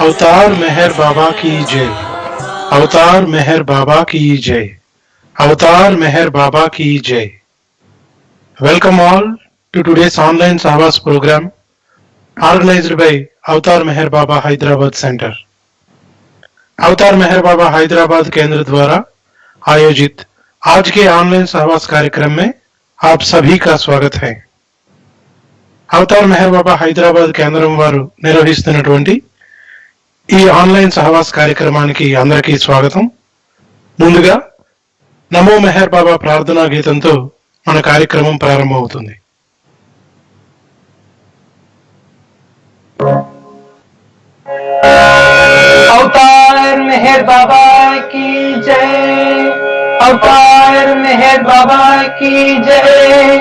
अवतार मेहर बाबा की जय। अवतार मेहर बाबा की जय। अवतार मेहर बाबा की jai. Welcome all to today's online Sahavas program organized by Avatar Meher Baba Hyderabad Center. अवतार मेहर बाबा हैदराबाद केंद्र द्वारा आयोजित आज के ऑनलाइन सहवास कार्यक्रम में आप सभी का स्वागत है। అవతార్ మెహర్ బాబా హైదరాబాద్ కేంద్రం వారు నిర్వహిస్తున్నటువంటి ఈ ఆన్లైన్ సహవాస్ కార్యక్రమానికి అందరికీ స్వాగతం. ముందుగా నమో మెహర్ బాబా ప్రార్థనా గీతంతో మన కార్యక్రమం ప్రారంభమవుతుంది. अवतार मेहर बाबा की जय। अवतार मेहर बाबा की जय।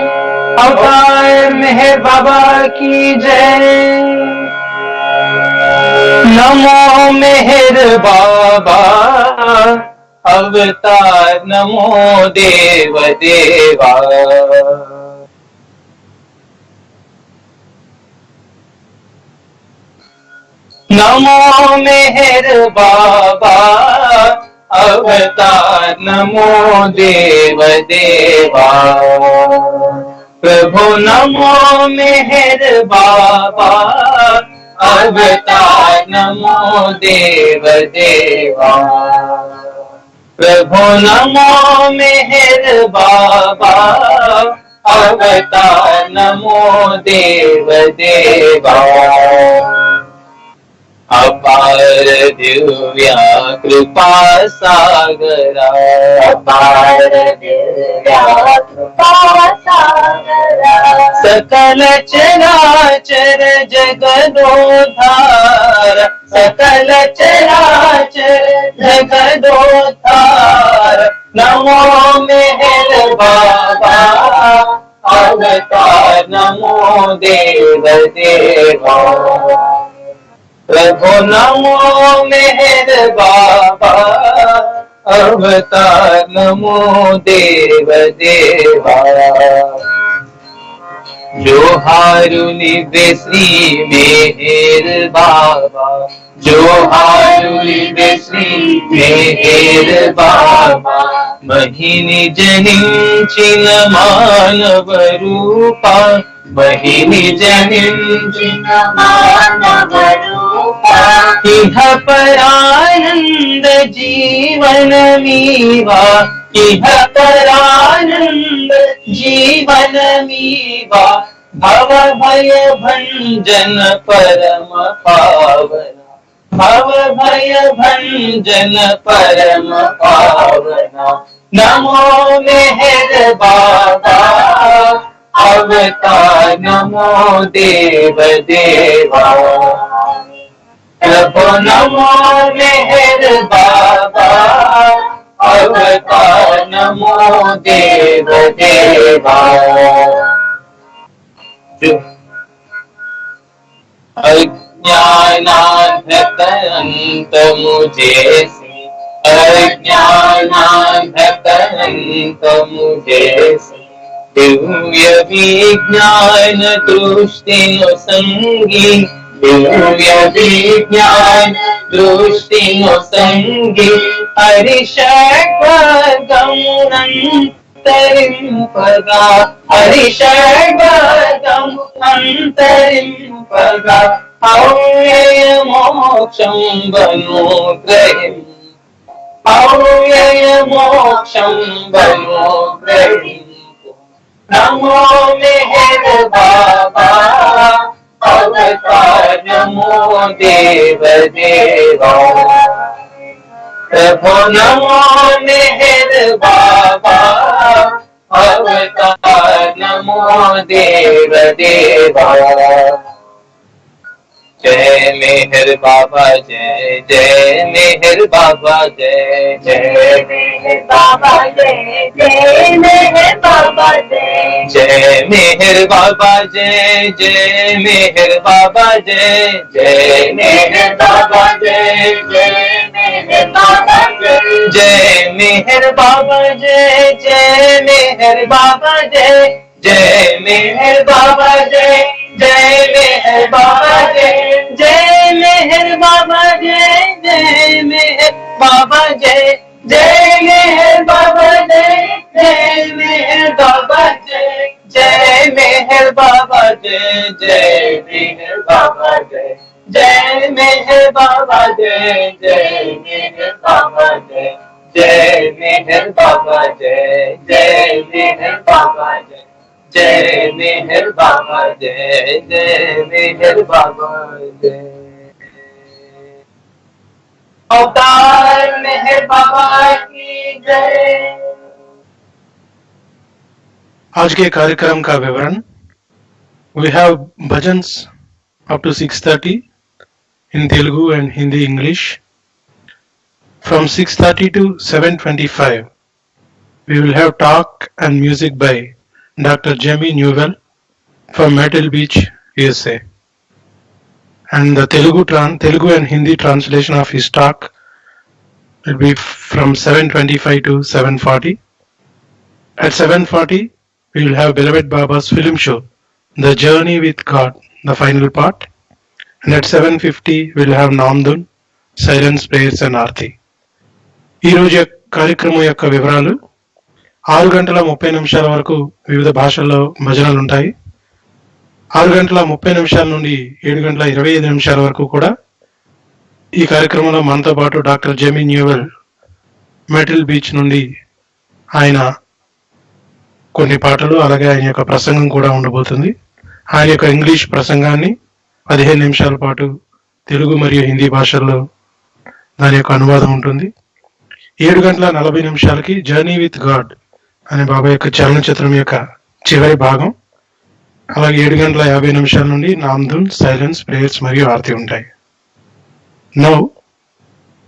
अवतार मेहर बाबा की जय। नमो मेहर बाबा अवतार नमो देव देवा। नमो मेहर बाबा अवतार नमो देव देवा। प्रभु नमो मेहर बाबा अवतार नमो देव देवा। प्रभु नमो मेहर बाबा अवतार नमो देव देवा। अपार दिव्या कृपा सागरा। अपार दिव्या कृपा सागरा। सकल चराचर जगदोद्धार। सकल चराचर जगदोद्धार। नमो मेहर बाबा अवतार नमो देव देवा। प्रभु नमो मेहर बाबा अवतार नमो देव देवा। जो हारुनि श्री मेहर बाबा। जो हारुनि श्री मेहर बाबा। महिनी जनिंचिन मानव रूपा। महिनी जनिंचिन मानव रूपा। इह परानंद जीवन मीवा। इह परानंद जीवन मीवा। भव भय भंजन परम पावना। भव भय भंजन परम पावना। नमो मेहर बाबा अवतार नमो देव देवा। प्रभु नमो मेहर बाबा अवतार नमो देव देवा। अज्ञानांधकरंत मुझे से। अज्ञानांधकरंत मुझे से। दिव्य विज्ञान दृष्टि नो संगी। दिव्य विज्ञान दृष्टि नो संगी। हरिषड्वर्गमुनन्तरिं पगा। हरिषड्वर्गमुनन्तरिं पगा। अव्यय मोक्षं वनुग्रहिम्। अव्यय मोक्षं वनुग्रहिम्। नमो मेहर बाबा अवतार नमो देव देवा। प्रभु नमो मेहर बाबा अवतार नमो देव देवा। जय मेहर बाबा जय। जय मेहर बाबा जय। जय मेहर बाबा जय। जय मेहर बाबा जय। जय मेहर बाबा जय। जय मेहर बाबा जय। जय मेहर बाबा जय। जय मेहर बाबा जय। जय मेहर बाबा जय। जय मेहर बाबा जय। जय मेहर बाबा जय। जय मेहर बाबा जय। जय मेहर बाबा मेहर बाबा जय जय मेहर बाबा जय मेहर बाबा जय मेहर बाबा जय मेहर बाबा जय मेहर बाबा जय मेहर बाबा जय मेहर बाबा जय मेहर बाबा जय मेहर बाबा जय मेहर बाबा जय अवतार मेहर बाबा की जय। आज के कार्यक्रम का विवरण। We have bhajans up to 6:30 in Telugu and Hindi English. From 6:30 to 7:25, we will have talk and music by Dr. Newell from Myrtle Beach, USA. And the Telugu and Hindi translation of his talk will be from 7:25 to 7:40. At 7:40, we will have Beloved Baba's film show, The Journey with God, the final part. And at 7:50, we will have Naam, Dhun, silence, prayers and Arti. ఈ రోజు కార్యక్రమం యొక్క వివరాలు. 6 గంటల 30 నిమిషాల వరకు వివిధ భాషల్లో భజనలు ఉంటాయి. 6 గంటల 30 నిమిషాల నుండి 7 గంటల 25 నిమిషాల వరకు కూడా ఈ కార్యక్రమంలో మనతో పాటు డాక్టర్ న్యూవెల్ మెటల్ బీచ్ నుండి ఆయన కొన్ని పాటలు అలాగే ఆయన యొక్క ప్రసంగం కూడా ఉండబోతుంది. ఆయన యొక్క ఇంగ్లీష్ ప్రసంగాన్ని 15 నిమిషాల పాటు తెలుగు మరియు హిందీ భాషల్లో దాని యొక్క అనువాదం ఉంటుంది. 7 గంటల 40 నిమిషాలకి జర్నీ విత్ గాడ్ అనే బాబా యొక్క చలనచిత్రం యొక్క చివరి భాగం. అలాగే 7 గంటల 50 నిమిషాల నుండి నామ్, ధున్, సైలెన్స్, ప్రేయర్స్ మరియు ఆర్తి ఉంటాయి. Now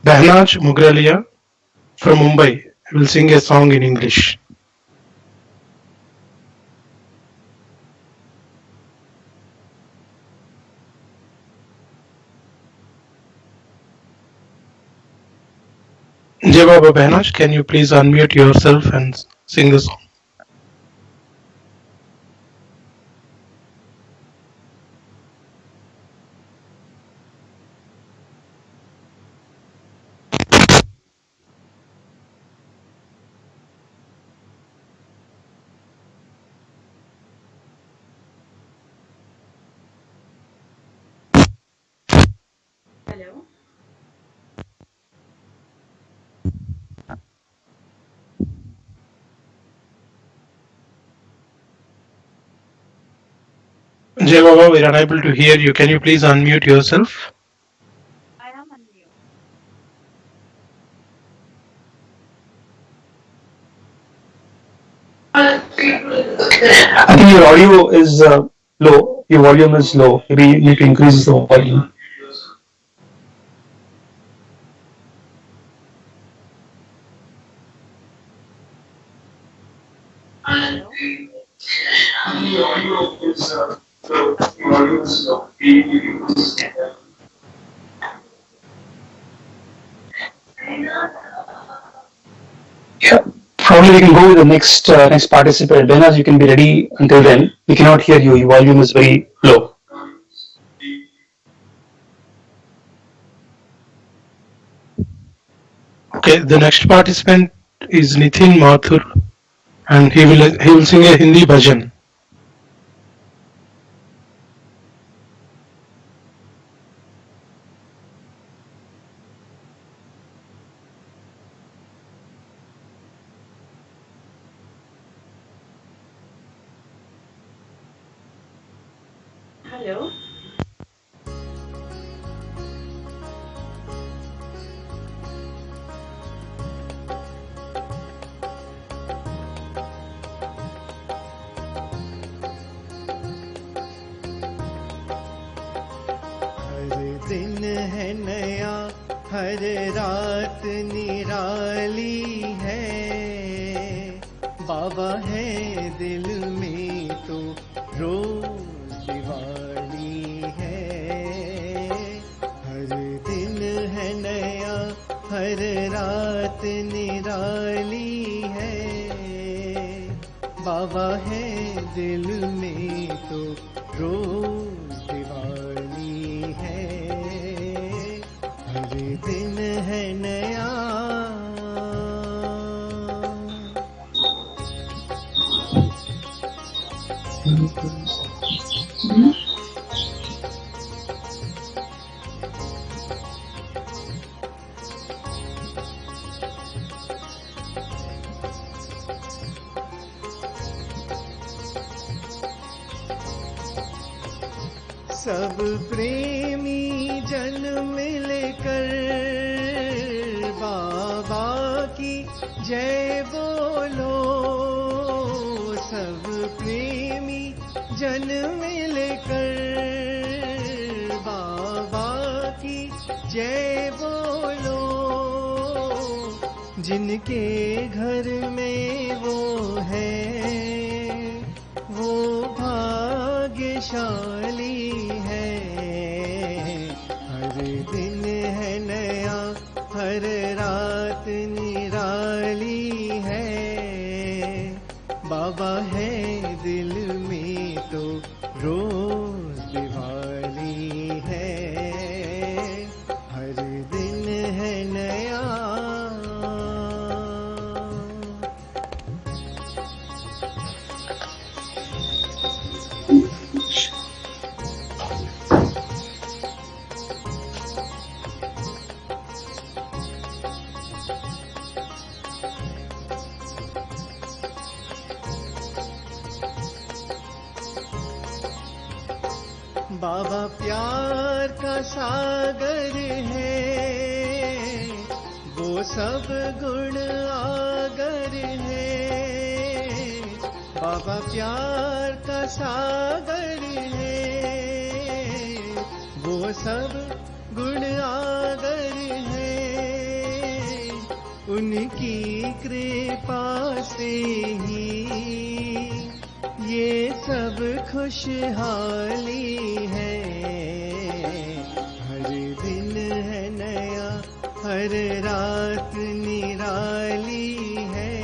Behnaj Mugrelia from Mumbai will sing a song in English. Jai Baba Behnaj, can you please unmute yourself and sing the song? Hello. Jai Baba, we are unable to hear you. Can you please unmute yourself? I am on mute. I think your audio is low. Your volume is low. Maybe you need to increase the volume. Hello. Yeah, probably we can go with the next participant. Behnaz, you can be ready until then. We cannot hear you. Your volume is very low. Okay, the next participant is Nitin Mathur, and he will sing a Hindi bhajan. Hello. दिन है नया, हर रात निराली है। बाबा है दिल में तो रोज दिवाली है। हर दिन है नया, हर रात निराली है। बाबा है दिल में तो रोज दिवाली है। हर दिन है सब प्रेमी जन मिलकर बाबा की जय बोलो, सब प्रेमी जन मिलकर बाबा की जय बोलो। जिनके घर में वो है वो भाग्यशाली है। हर दिन है नया, हर रात निराली है। बाबा है दिल में तो रोज दिवाली है। हर दिन है नया। बाबा प्यार का सागर है, वो सब गुण आगर है। बाबा प्यार का सागर है, वो सब गुण आगर है। उनकी कृपा से ही ये सब खुशहाली है। हर दिन है नया, हर रात निराली है।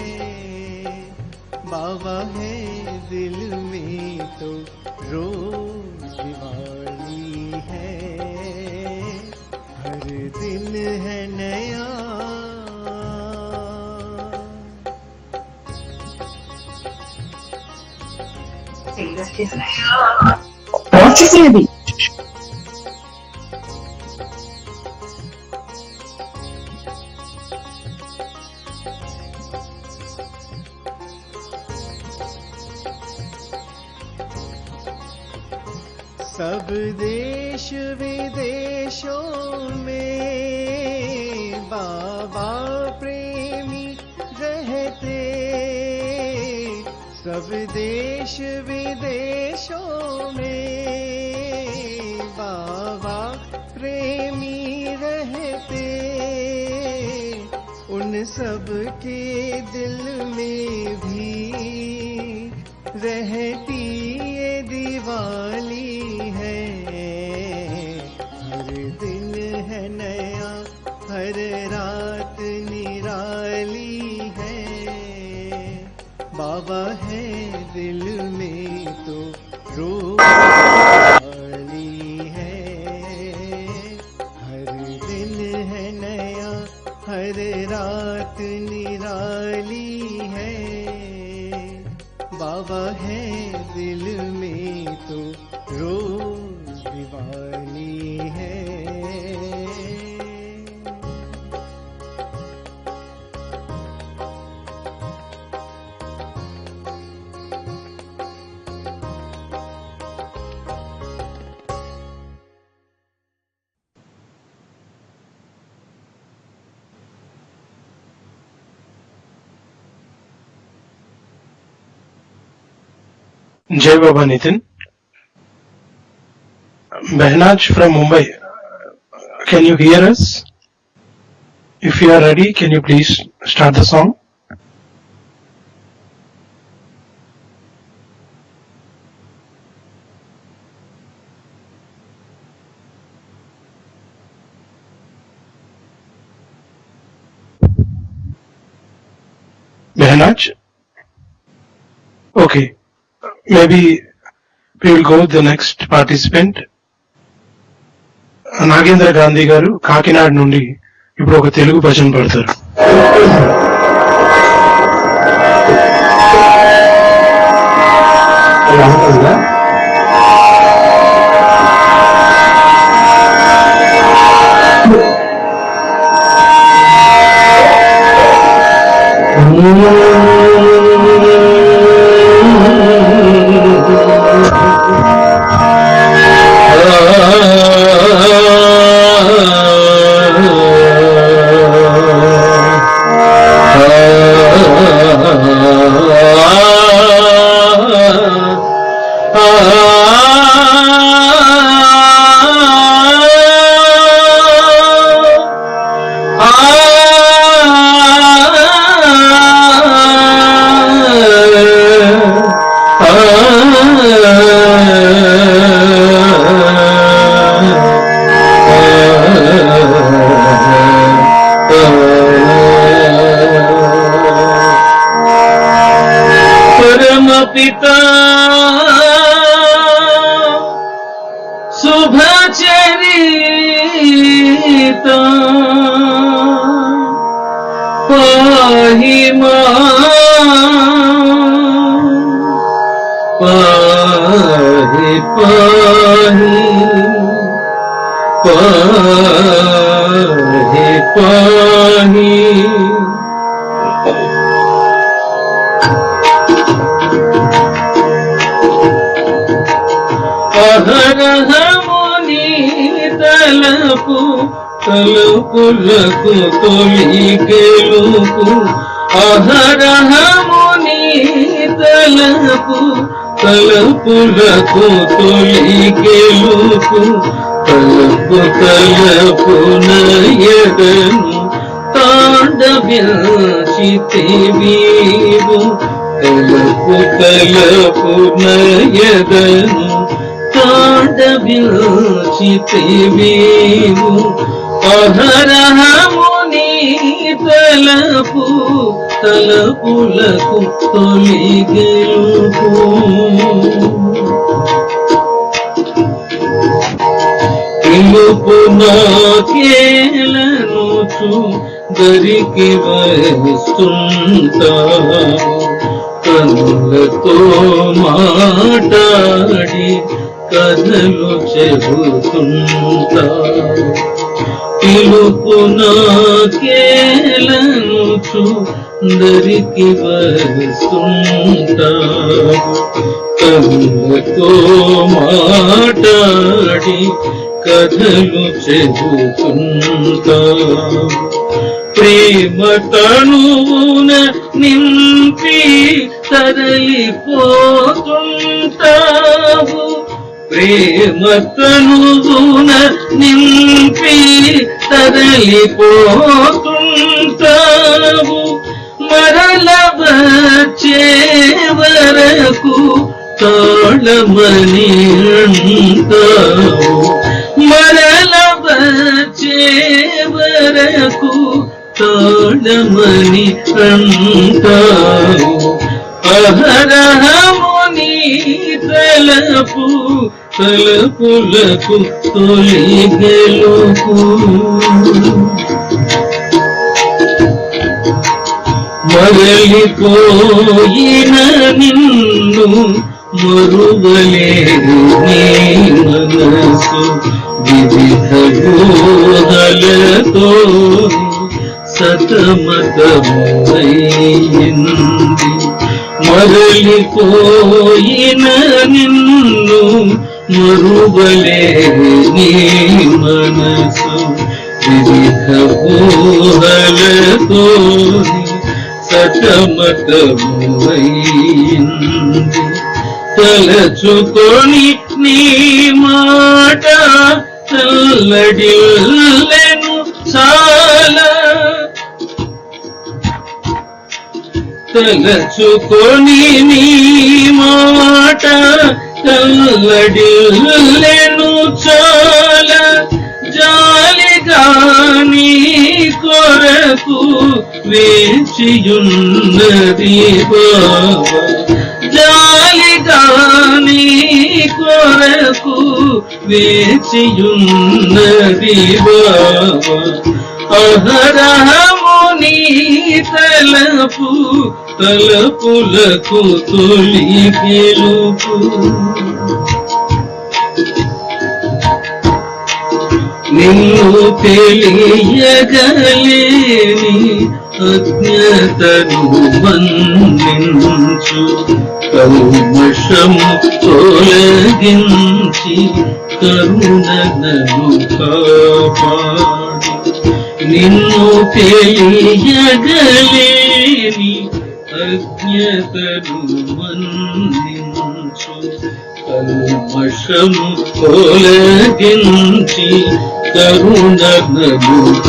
बाबा है दिल में तो रोज दिवाली है। हर दिन है नया। What is it? सब देश विदेशों में बाबा प्रेमी रहते। सब देश विदेशों में बाबा प्रेमी रहते। उन सब के दिल में भी रहती ये दिवाली है। हर दिन है नया, हर रात निराली है। बाबा है दिल में तो रोज दिवाली है। हर दिन है नया, हर रात निराली है। बाबा है दिल में तो रोज दिवाली है। Jai Baba Nitin. Behnaj from Mumbai. Can you hear us? If you are ready, can you please start the song? Behnaj? Okay. Maybe we will go with the next participant. Nagendra Gandhi గారు కాకినాడ నుండి ఇప్పుడు ఒక తెలుగు భజన పాడతారు. शुभचरिता पाहि पाहि पाहि पाहि అహరహ ముని తలపు తలుపులకు తొలి గెలుపు అహరహ ముని తలపు తలుపులకు తొలి గెలుపు తలుపు తలుపు నయదను తాండవ్యాచితివీవు తలుపు తలుపు నయదను తాండవ్యాచితివీవు అహరహ ముని తలపు తలపులకు తొలి గెలుపు పిలుపు నాకేలనుచు దరికి వస్తుంటా కనులతో మాట్లాడి కథలు చెబుతుంటా పిలుపు నాకేలనుచు దరికి వస్తుంటా కనులతో మాట్లాడి కథలు చెబుతుంటా ప్రేమ తనువున నింపి తరలిపోతుంటావు ప్రేమ తనువున నింపి తరలిపోతుంటావు మరల వచ్చే వరకు తాళమని అంటావు మరల వచ్చే వరకు తాళమని అంటావు అహరహ ముని తలపు తలపులకు తొలి గెలుపు మరలిపోయిన నిన్ను మరువలేని మనసు వివిధ బోధలతో సతమతమైంది మరలిపోయిన నిన్ను మరువలేని మనసు వివిధ బోధలతో సతమతమైంది తలచుకొని నీ మాట చల్లడిల్లెను చాలా తలచుకొని నీ మాట చల్లడిల్లెను చాలా జాలిగా నీ కొరకు వేచియున్నది బాబా జాలిగా నీ కొరకు వేచియున్నది బాబా అహరహ నీ తలపు తలపులకు తొలి గెలుపు నిన్ను తెలియగలేని అజ్ఞతను మన్నించు కల్మషము తొలగించి కరుణను కాపాడు నిన్ను తెలియగలేని అజ్ఞతను మన్నించు కల్మషము తొలగించి కరుణను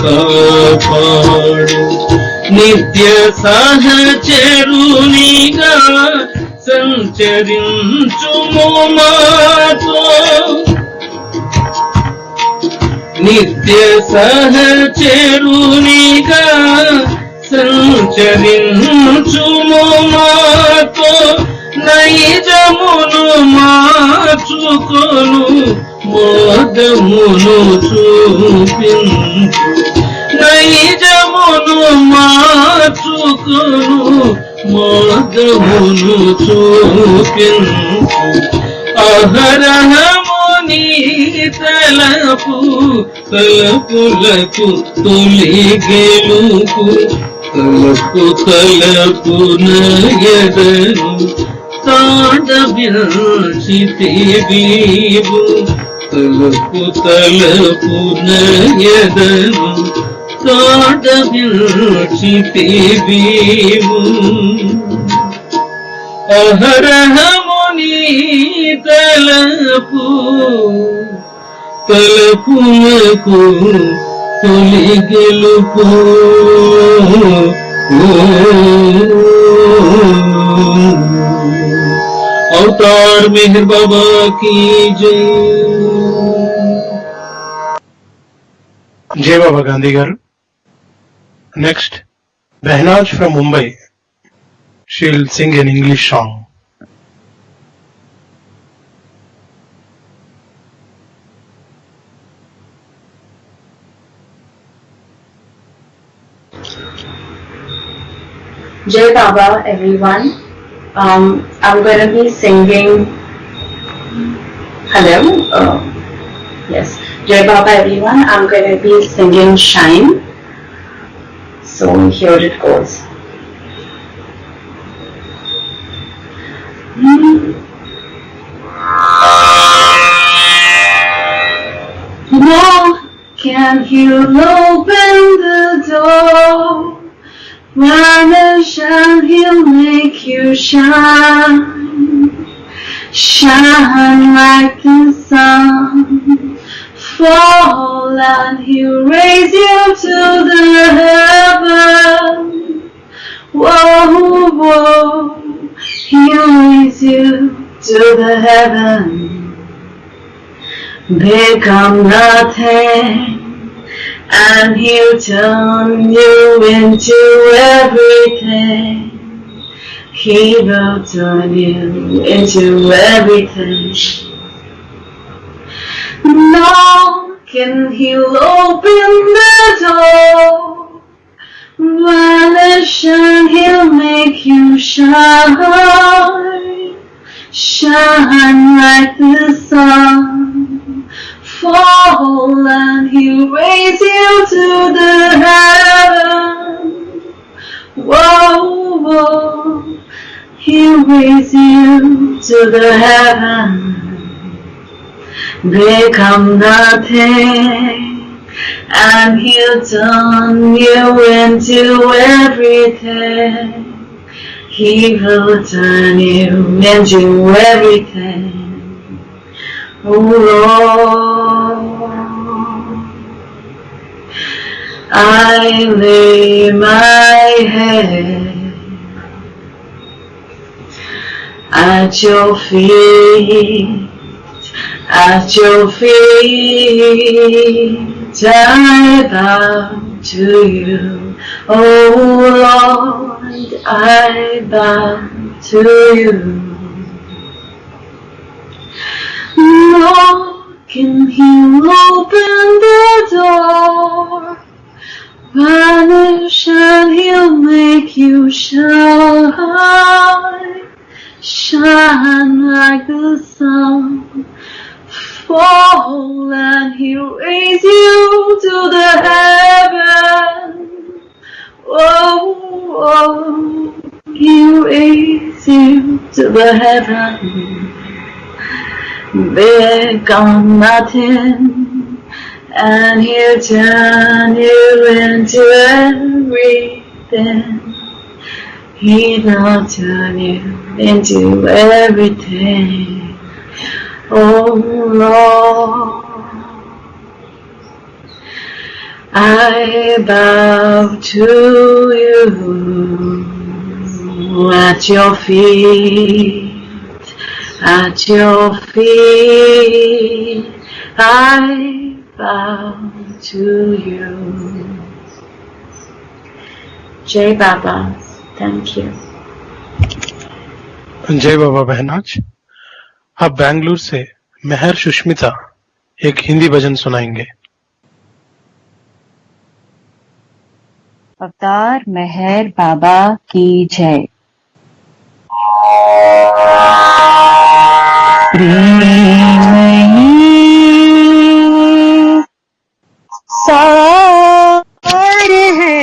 కాపాడు నిత్య సహచరునిగా సంచరించుము మాతో నిత్య సహచరునిగా సంచరించుము మాతో నైజమును మార్చుకొను మోదమును చూపించు నైజమును మార్చుకొను మోదమును చూపించు అహరహము నీ తలపు తలపులకు తొలి గెలుపు తలపు తలపున ఎదను తాడబిల్చితివీవు తలపు తలపున ఎదను తాడబిల్చితివీవు అహరహము నీ తలపు తలపులకు తొలి గెలుపు अवतार मेहर बाबा की जय जय बाबा गांधी गारू. Next, Behnaz from Mumbai. She'll sing an English song. Jai Baba, everyone. I'm going to be singing. Hello. Yes. Jai Baba, everyone. I'm going to be singing Shine. So here it goes. Now can you open the door? Vanish and he'll make you shine. Shine like the sun. Fall and he'll raise you to the heaven. Whoa, whoa, he'll raise you to the heaven. Become nothing. And he'll turn you into everything. He will turn you into everything. Knocking, he'll open the door. Vanish and he'll make you shine. Shine like the sun. Fall and he'll raise you to the heaven. Whoa, whoa, he'll raise you to the heaven. Become nothing and he'll turn you into everything. He will turn you into everything. Oh Lord, I lay my head at your feet, at your feet. I bow to you, oh Lord, I bow to you. Lord, can you open the door? Vanish and he'll make you shine, shine like the sun. Fall and he'll raise you to the heaven. Oh, oh, he'll raise you to the heaven. Big on nothing, and he'll turn you into everything. He'll turn you into everything. Oh Lord, I bow to you at your feet, at your feet. I bow to you. Jai Baba, thank you. जय बाबा बहनाज। अब बेंगलुरु से मेहर सुष्मिता एक हिंदी भजन सुनाएंगे। अवतार मेहर बाबा की जय। प्रेम सार है,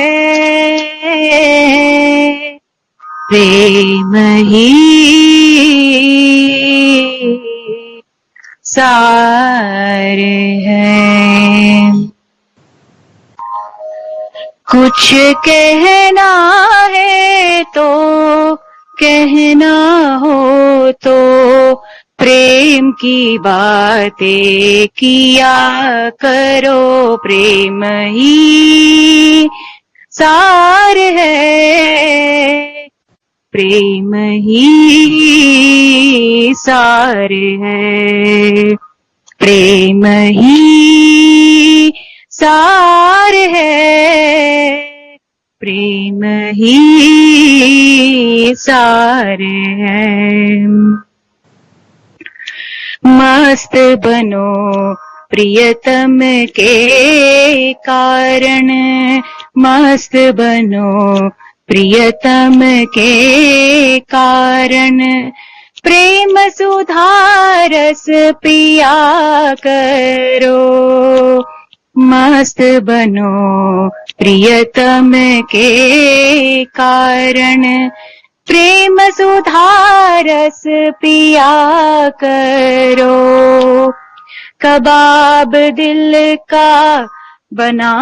प्रेम ही सार है। कुछ कहना है तो कहना हो तो प्रेम की बातें किया करो। प्रेम ही सार है, प्रेम ही सार है, प्रेम ही सार है, प्रेम ही सार है। मस्त बनो प्रियतम के कारण, मस्त बनो प्रियतम के कारण। प्रेम सुधारस पिया करो, मस्त बनो प्रियतम के कारण। प्रेम सुधारस पिया करो। कबाब दिल का बना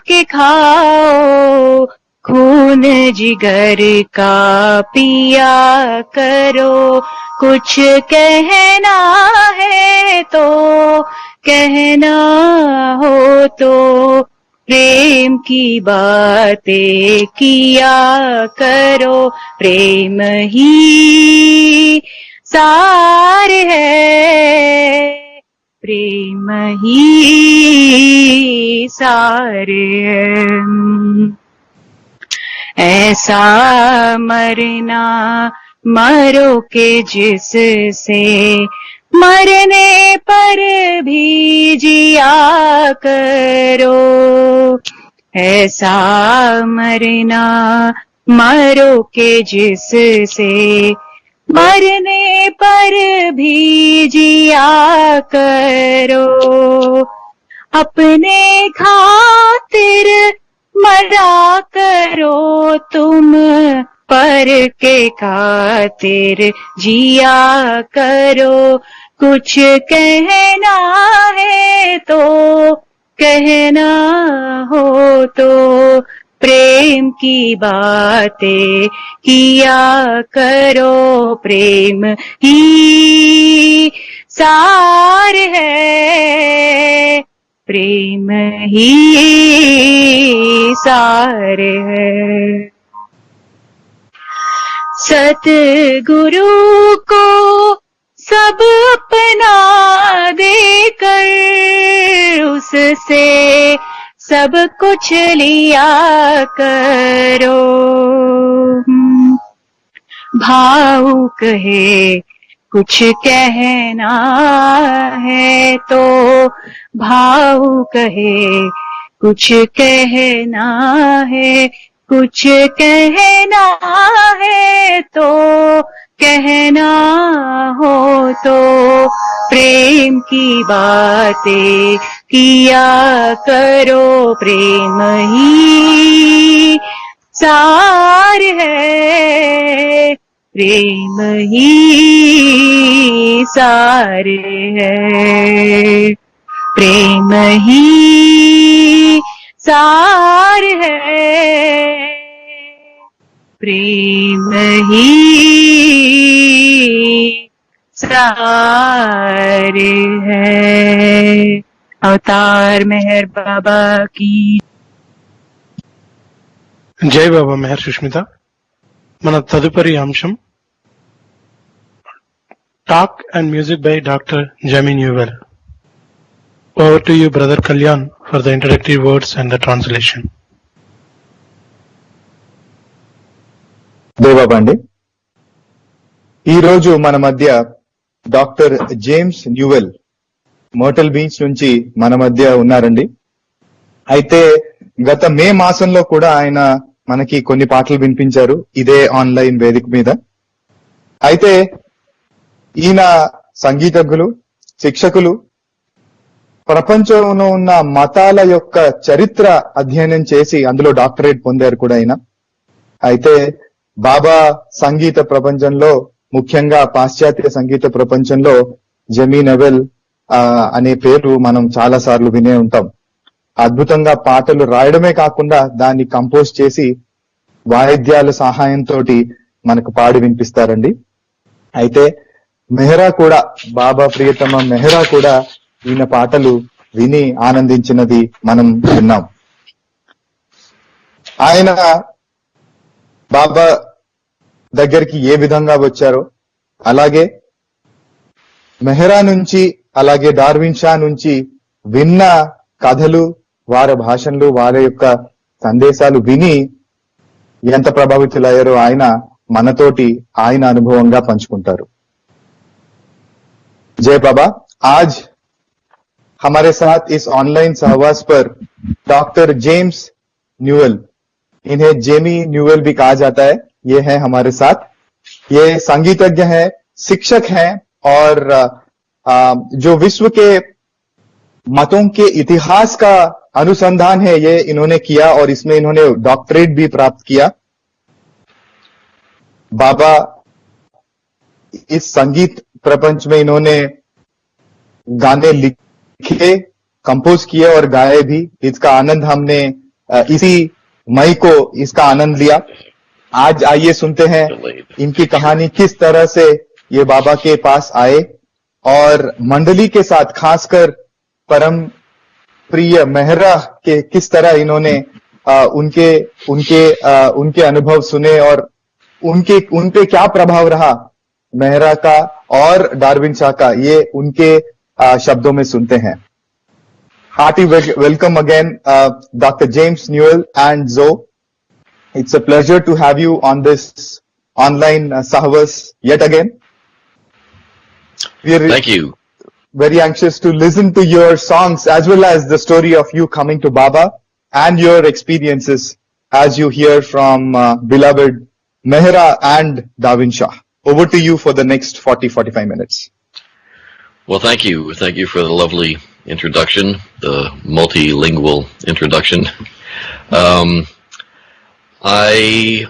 के खाओ, खून जिगर का पिया करो। कुछ कहना है तो कहना हो तो प्रेम की बातें किया करो। प्रेम ही सार है, प्रेम ही सार है। ऐसा मरना मरो के जिससे मरने पर भी जिया करो। ऐसा मरना मरो के जिससे मरने पर भी जिया करो। अपने खातिर मरा करो तुम, पर के खातिर जिया करो। कुछ कहना है तो कहना हो तो प्रेम की बातें किया करो। प्रेम ही सार है, प्रेम ही सार है। सतगुरु को सब अपना देकर उससे सब कुछ लिया करो। भावुक है कुछ कहना है तो भावुक है कुछ कहना है, कुछ कहना है तो कहना हो तो प्रेम की बातें किया करो, प्रेम ही सार है, प्रेम ही सार है, प्रेम ही सार है, प्रेम ही सार है। अवतार मेहर बाबा की జై బాబా మెహర్ సుష్మిత. మన తదుపరి అంశం talk and music by doctor Jamie Newell. Over to you brother Kalyan for the introductory words and the translation. దేవాబా అండి, ఈరోజు మన మధ్య doctor James Newell Myrtle Beach నుంచి మన మధ్య ఉన్నారండి. అయితే గత మే మాసంలో కూడా ఆయన మనకి కొన్ని పాటలు వినిపించారు ఇదే ఆన్లైన్ వేదిక మీద. అయితే ఈయన సంగీతజ్ఞులు, శిక్షకులు, ప్రపంచంలో ఉన్న మతాల యొక్క చరిత్ర అధ్యయనం చేసి అందులో డాక్టరేట్ పొందారు కూడా ఆయన. అయితే బాబా సంగీత ప్రపంచంలో, ముఖ్యంగా పాశ్చాత్య సంగీత ప్రపంచంలో జమీ న్యూవెల్ అనే పేరు మనం చాలా సార్లు వినే ఉంటాం. అద్భుతంగా పాటలు రాయడమే కాకుండా దాన్ని కంపోజ్ చేసి వాయిద్యాల సహాయంతో మనకు పాడి వినిపిస్తారండి. అయితే మెహరా కూడా, బాబా ప్రియతమ మెహరా కూడా ఈయన పాటలు విని ఆనందించినది మనం విన్నాం. ఆయన బాబా దగ్గరికి ఏ విధంగా వచ్చారో, అలాగే మెహరా నుంచి, అలాగే డార్విన్ షా నుంచి విన్న కథలు, వారి భాషలు, వారి యొక్క సందేశాలు విని ఎంత ప్రభావితులయ్యారో ఆయన మనతోటి ఆయన అనుభవంగా పంచుకుంటారు. जय बाबा, आज हमारे साथ इस ऑनलाइन सहवास पर डॉक्टर जेम्स न्यूएल, इन्हें जेमी न्यूएल भी कहा जाता है, ये है हमारे साथ. ये संगीतज्ञ हैं, शिक्षक हैं और जो विश्व के मतों के इतिहास का अनुसंधान है ये इन्होंने किया और इसमें इन्होंने डॉक्टरेट भी प्राप्त किया. बाबा इस संगीत प्रपंच में इन्होंने गाने लिखे, कंपोज किए और गाए भी. इसका आनंद हमने इसी मई को इसका आनंद लिया. आज आइए सुनते हैं इनकी कहानी, किस तरह से ये बाबा के पास आए और मंडली के साथ, खासकर परम प्रिय मेहरा के किस तरह इन्होंने उनके अनुभव सुने और उन पे क्या प्रभाव रहा मेहरा का और डार्विन शाह का, ये उनके शब्दों में सुनते हैं. Hearty welcome again, Dr. James Newell and Zoe. It's a pleasure to have you on this online Sahavas yet again. Thank you. Very anxious to listen to your songs as well as the story of you coming to Baba and your experiences as you hear from beloved Mehra and Darwin Shah. Over to you for the next 40-45 minutes. Well, thank you. Thank you for the lovely introduction, the multilingual introduction. I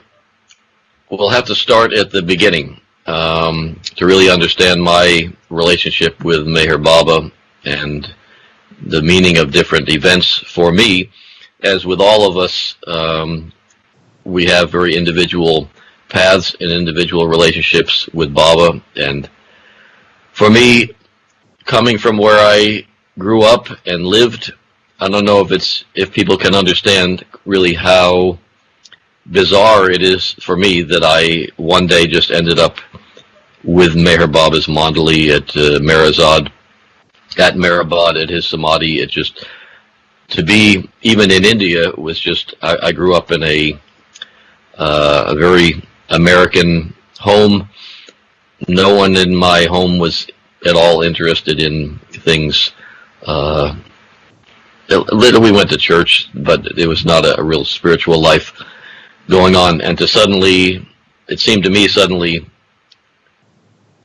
will have to start at the beginning to really understand my relationship with Meher Baba and the meaning of different events for me. As with all of us, we have very individual paths and individual relationships with Baba. And for me, coming from where I grew up and lived, I don't know if people can understand really how bizarre it is for me that I one day just ended up with Meher Baba's mandali at Merazad, at Mehrabad, at his samadhi. It just, to be even in India was just, I grew up in a very American home. No one in my home was at all interested in things we went to church, but it was not a real spiritual life going on. And to suddenly, it seemed to me suddenly,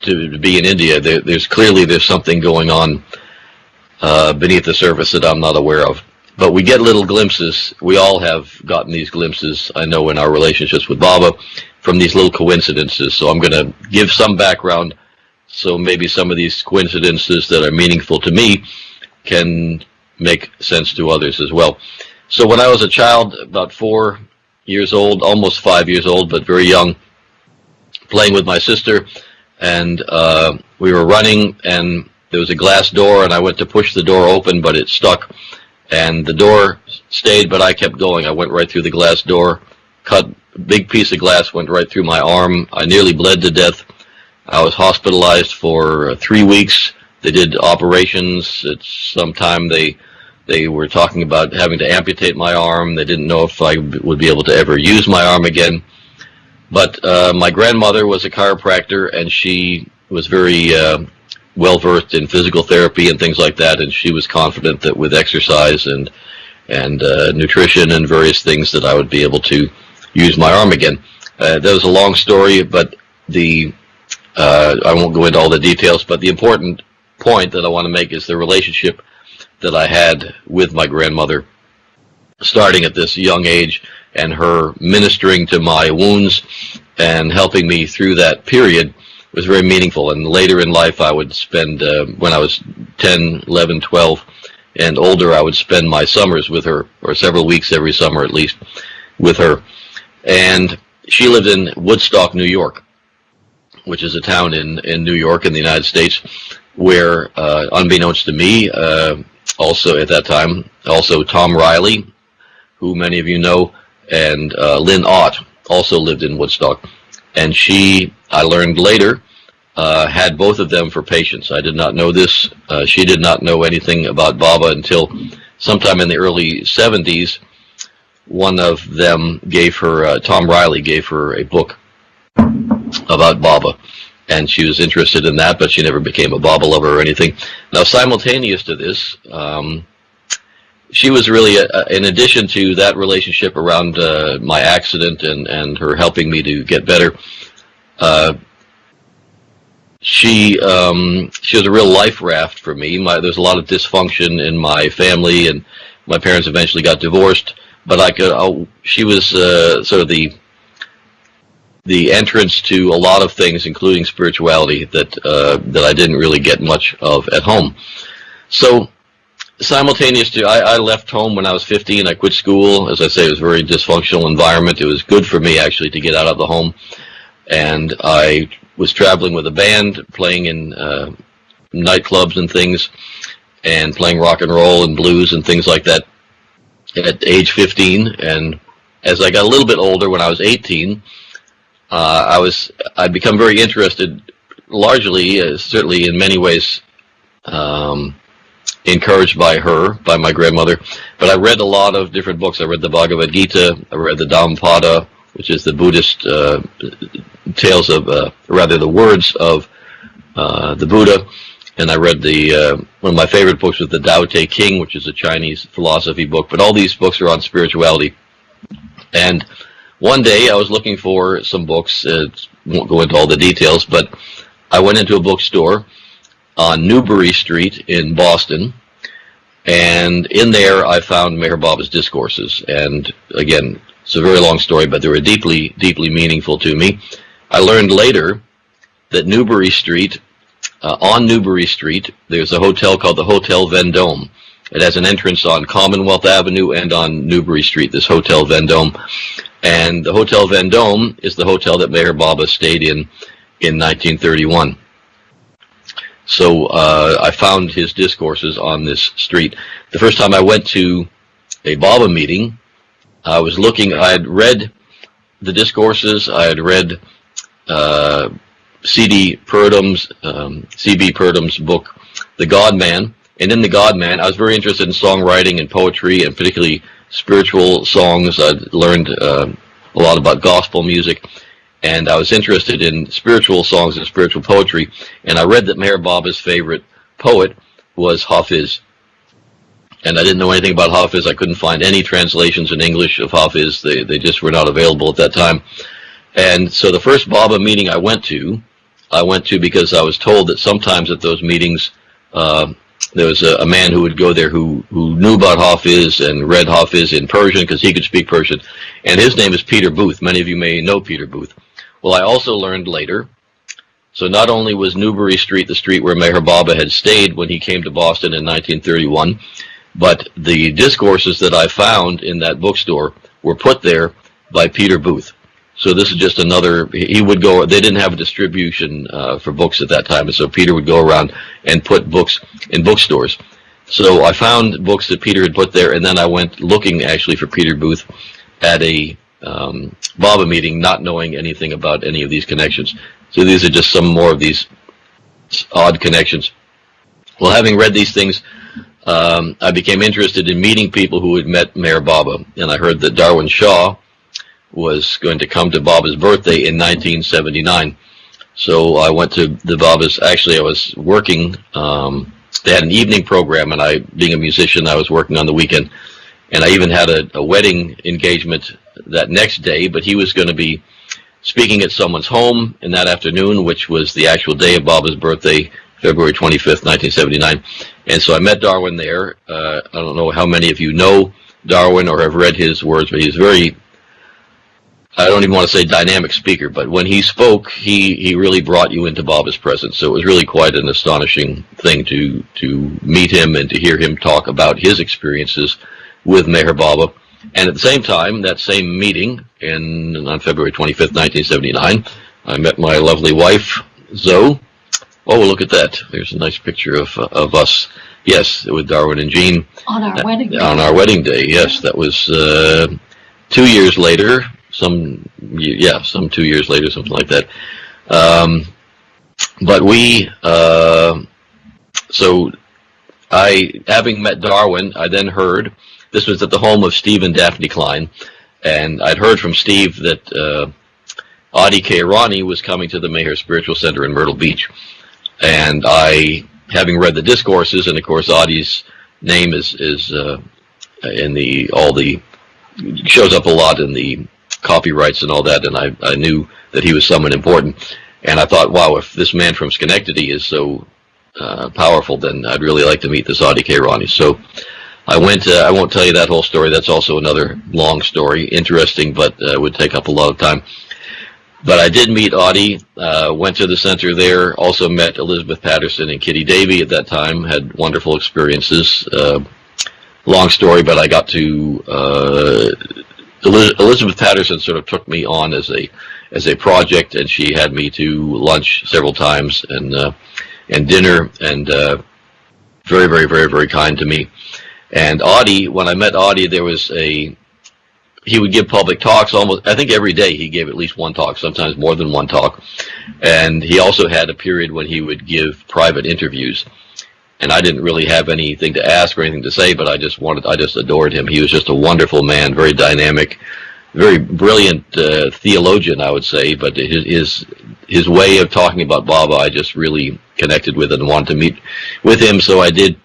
to be in India, there's something going on beneath the surface that I'm not aware of. But we get little glimpses. We all have gotten these glimpses, I know, in our relationships with Baba, from these little coincidences. So I'm going to give some background, so maybe some of these coincidences that are meaningful to me can make sense to others as well. So when I was a child, about 4 years old, almost 5 years old, but very young, playing with my sister, and we were running, and there was a glass door, and I went to push the door open, but it stuck, and the door stayed, but I kept going. I went right through the glass door, cut a big piece of glass, went right through my arm. I nearly bled to death. I was hospitalized for 3 weeks. They did operations. At some time they were talking about having to amputate my arm. They didn't know if I would be able to ever use my arm again. But my grandmother was a chiropractor, and she was very well-versed in physical therapy and things like that, and she was confident that with exercise and nutrition and various things that I would be able to use my arm again. That was a long story, but I won't go into all the details, but the important point that I want to make is the relationship that I had with my grandmother, starting at this young age, and her ministering to my wounds and helping me through that period was very meaningful. And later in life, I would spend, when I was 10, 11, 12, and older, I would spend my summers with her, or several weeks every summer at least, with her. And she lived in Woodstock, New York, which is a town in New York in the United States, where, unbeknownst to me, also at that time, also Tom Riley, who many of you know, and Lynn Ott also lived in Woodstock. And she, I learned later, had both of them for patients. I did not know this. She did not know anything about Baba until sometime in the early 70s. One of them gave her, Tom Riley gave her a book about Baba, and she was interested in that, but she never became a Baba lover or anything. Now, simultaneous to this, she was really, in addition to that relationship around my accident and her helping me to get better, she was a real life raft for me. There's a lot of dysfunction in my family, and my parents eventually got divorced, but she was sort of the entrance to a lot of things, including spirituality, that I didn't really get much of at home. So, simultaneous to, I left home when I was 15. I quit school. As I say, it was a very dysfunctional environment. It was good for me, actually, to get out of the home. And I was traveling with a band, playing in nightclubs and things, and playing rock and roll and blues and things like that at age 15. And as I got a little bit older, when I was 18, I'd become very interested, largely, certainly in many ways, encouraged by her, by my grandmother. But I read a lot of different books. I read the Bhagavad Gita, I read the Dhammapada, which is the Buddhist tales of, rather the words of the Buddha. And I read one of my favorite books was the Tao Te King, which is a Chinese philosophy book. But all these books are on spirituality. And one day I was looking for some books. Won't go into all the details, but I went into a bookstore on Newbury Street in Boston, and in there I found Meher Baba's discourses. And again, it's a very long story, but they were deeply, deeply meaningful to me. I learned later that Newbury Street, on Newbury Street, there's a hotel called the Hotel Vendome. It has an entrance on Commonwealth Avenue and on Newbury Street, this Hotel Vendome. And the Hotel Vendome is the hotel that Meher Baba stayed in 1931. So I found his discourses on this street. The first time I went to a Baba meeting, I had read the discourses, I had read C.B. Purdam's book, The God Man, and in The God Man, I was very interested in songwriting and poetry, and particularly spiritual songs. I'd learned a lot about gospel music, and I was interested in spiritual songs and spiritual poetry, and I read that Meher Baba's favorite poet was Hafiz. and I didn't know anything about Hafiz. I couldn't find any translations in English of Hafiz. They just were not available at that time. And so the first Baba meeting I went to because I was told that sometimes at those meetings there was a man who would go there who knew about Hafiz and read Hafiz in Persian because he could speak Persian. And his name is Peter Booth. Many of you may know Peter Booth. Well, I also learned later, so not only was Newbury Street the street where Meher Baba had stayed when he came to Boston in 1931, but the discourses that I found in that bookstore were put there by Peter Booth. So this is just another, he would go, they didn't have a distribution for books at that time, and so Peter would go around and put books in bookstores. So I found books that Peter had put there, and then I went looking actually for Peter Booth at a Baba meeting, not knowing anything about any of these connections. So these are just some more of these odd connections. Well, having read these things, I became interested in meeting people who had met Meher Baba, and I heard that Darwin Shaw was going to come to Baba's birthday in 1979. So I went to the Baba's. Actually, I was working. They had an evening program, and I, being a musician, I was working on the weekend. And I even had a wedding engagement that next day, but he was going to be speaking at someone's home in that afternoon, which was the actual day of Baba's birthday, February 25th, 1979. And so I met Darwin there. I don't know how many of you know Darwin or have read his words, but he's very, I don't even want to say dynamic speaker, but when he spoke, he really brought you into Baba's presence. So it was really quite an astonishing thing to meet him and to hear him talk about his experiences with Meher Baba. And at the same time, that same meeting on February 25th, 1979, I met my lovely wife, Zoe. Oh, look at that. There's a nice picture of us. Yes, with Darwin and Jean. On our wedding day. On our wedding day, yes. That was 2 years later. Some 2 years later, something like that. But we, so having met Darwin, I then heard, this was at the home of Steve and Daphne Klein, and I'd heard from Steve that Adi Kairani was coming to the Meher Spiritual Center in Myrtle Beach. And I, having read the discourses, and of course Adi's name is in shows up a lot in the copyrights and all that, and I knew that he was someone important. And I thought, wow, if this man from Schenectady is so powerful, then I'd really like to meet this Adi Kairani. So I went, I won't tell you that whole story, that's also another long story, interesting, but would take up a lot of time. But I did meet Adi, went to the center there, also met Elizabeth Patterson and Kitty Davey at that time, had wonderful experiences. Long story, but I got to, Elizabeth Patterson sort of took me on as a project, and she had me to lunch several times and dinner, and very, very, very, very kind to me. And Adi, when I met Adi, he would give public talks almost, I think every day he gave at least one talk, sometimes more than one talk. And he also had a period when he would give private interviews. And I didn't really have anything to ask or anything to say, but I just adored him. He was just a wonderful man, very dynamic, very brilliant theologian, I would say. But his way of talking about Baba, I just really connected with and wanted to meet with him, so I did.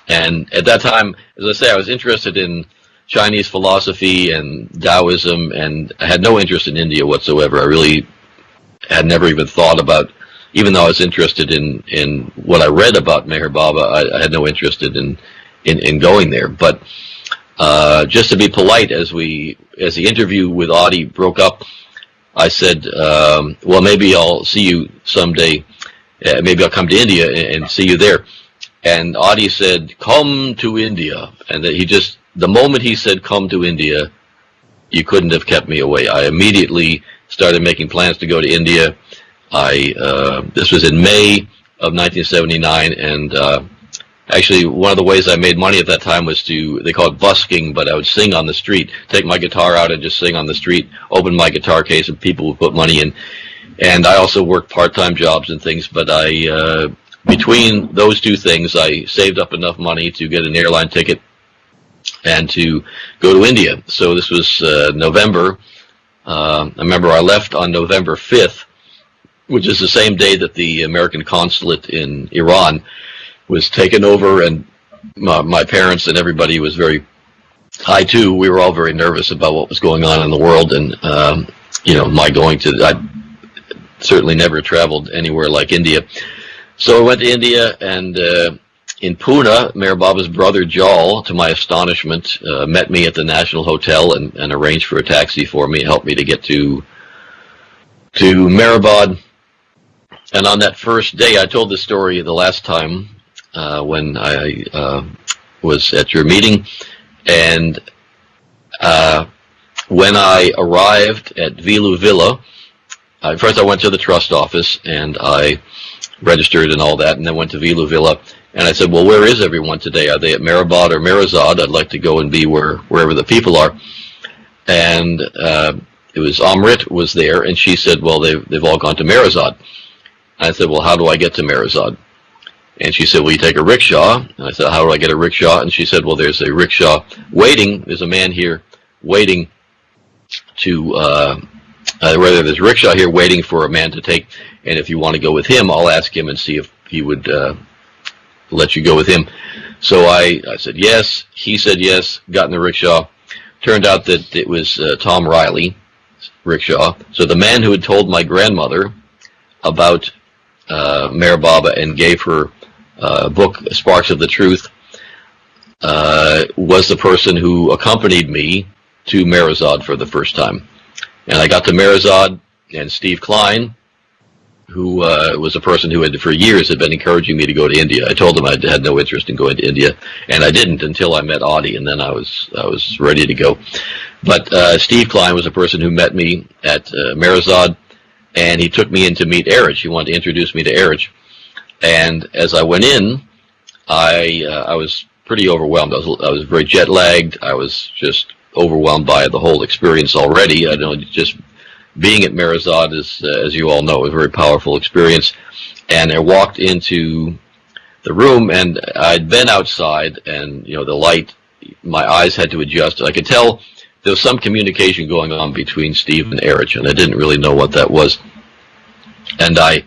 And at that time, as I say, I was interested in Chinese philosophy and Taoism, and I had no interest in India whatsoever. I really had never even thought about, even though I was interested in what I read about Meher Baba, I had no interest in going there. But just to be polite, as the interview with Adi broke up, I said, well, maybe I'll see you someday. Maybe I'll come to India and see you there. And Adi said, come to India. And that the moment he said, come to India, you couldn't have kept me away. I immediately started making plans to go to India. This was in May of 1979, and actually one of the ways I made money at that time was they call it busking, but I would sing on the street, take my guitar out and just sing on the street, open my guitar case, and people would put money in. And I also worked part-time jobs and things, but between those two things, I saved up enough money to get an airline ticket and to go to India. So this was November. I remember I left on November 5th, which is the same day that the American consulate in Iran was taken over and my parents and everybody was very, I too, we were all very nervous about what was going on in the world, and I certainly never traveled anywhere like India. So I went to India, and in Pune, Meher Baba's brother Jal, to my astonishment, met me at the National Hotel and arranged for a taxi for me, helped me to get to Meherabad. And on that first day, I told this story the last time when I was at your meeting, and when I arrived at Vilu Villa, first I went to the trust office and I registered and all that, and then went to Vilu Villa, and I said, well, where is everyone today? Are they at Meherabad or Meherazad? I'd like to go and be wherever the people are. And it was Amrit was there, and she said, well, they've all gone to Meherazad. I said, well, how do I get to Meherazad? And she said, well, you take a rickshaw. And I said, how do I get a rickshaw? And she said, well, there's a rickshaw waiting. There's a man here waiting to, there's a rickshaw here waiting for a man to take. And if you want to go with him, I'll ask him and see if he would let you go with him. So I said yes. He said yes, got in the rickshaw. Turned out that it was Tom Riley rickshaw. So the man who had told my grandmother about Meher Baba and gave her book, Sparks of the Truth, was the person who accompanied me to Meherazad for the first time. And I got to Meherazad, and Steve Klein, who was a person who had for years had been encouraging me to go to India. I told him I had no interest in going to India, and I didn't until I met Arti, and then I was ready to go. But Steve Klein was a person who met me at Meherazad, and he took me in to meet Erich. He wanted to introduce me to Erich. And as I went in, I was pretty overwhelmed. I was very jet lagged. I was just overwhelmed by the whole experience already. I know just being at Meherazad is, as you all know, a very powerful experience. And I walked into the room, and I'd been outside, and the light, my eyes had to adjust. I could tell there was some communication going on between Steve and Erich, and I didn't really know what that was. And I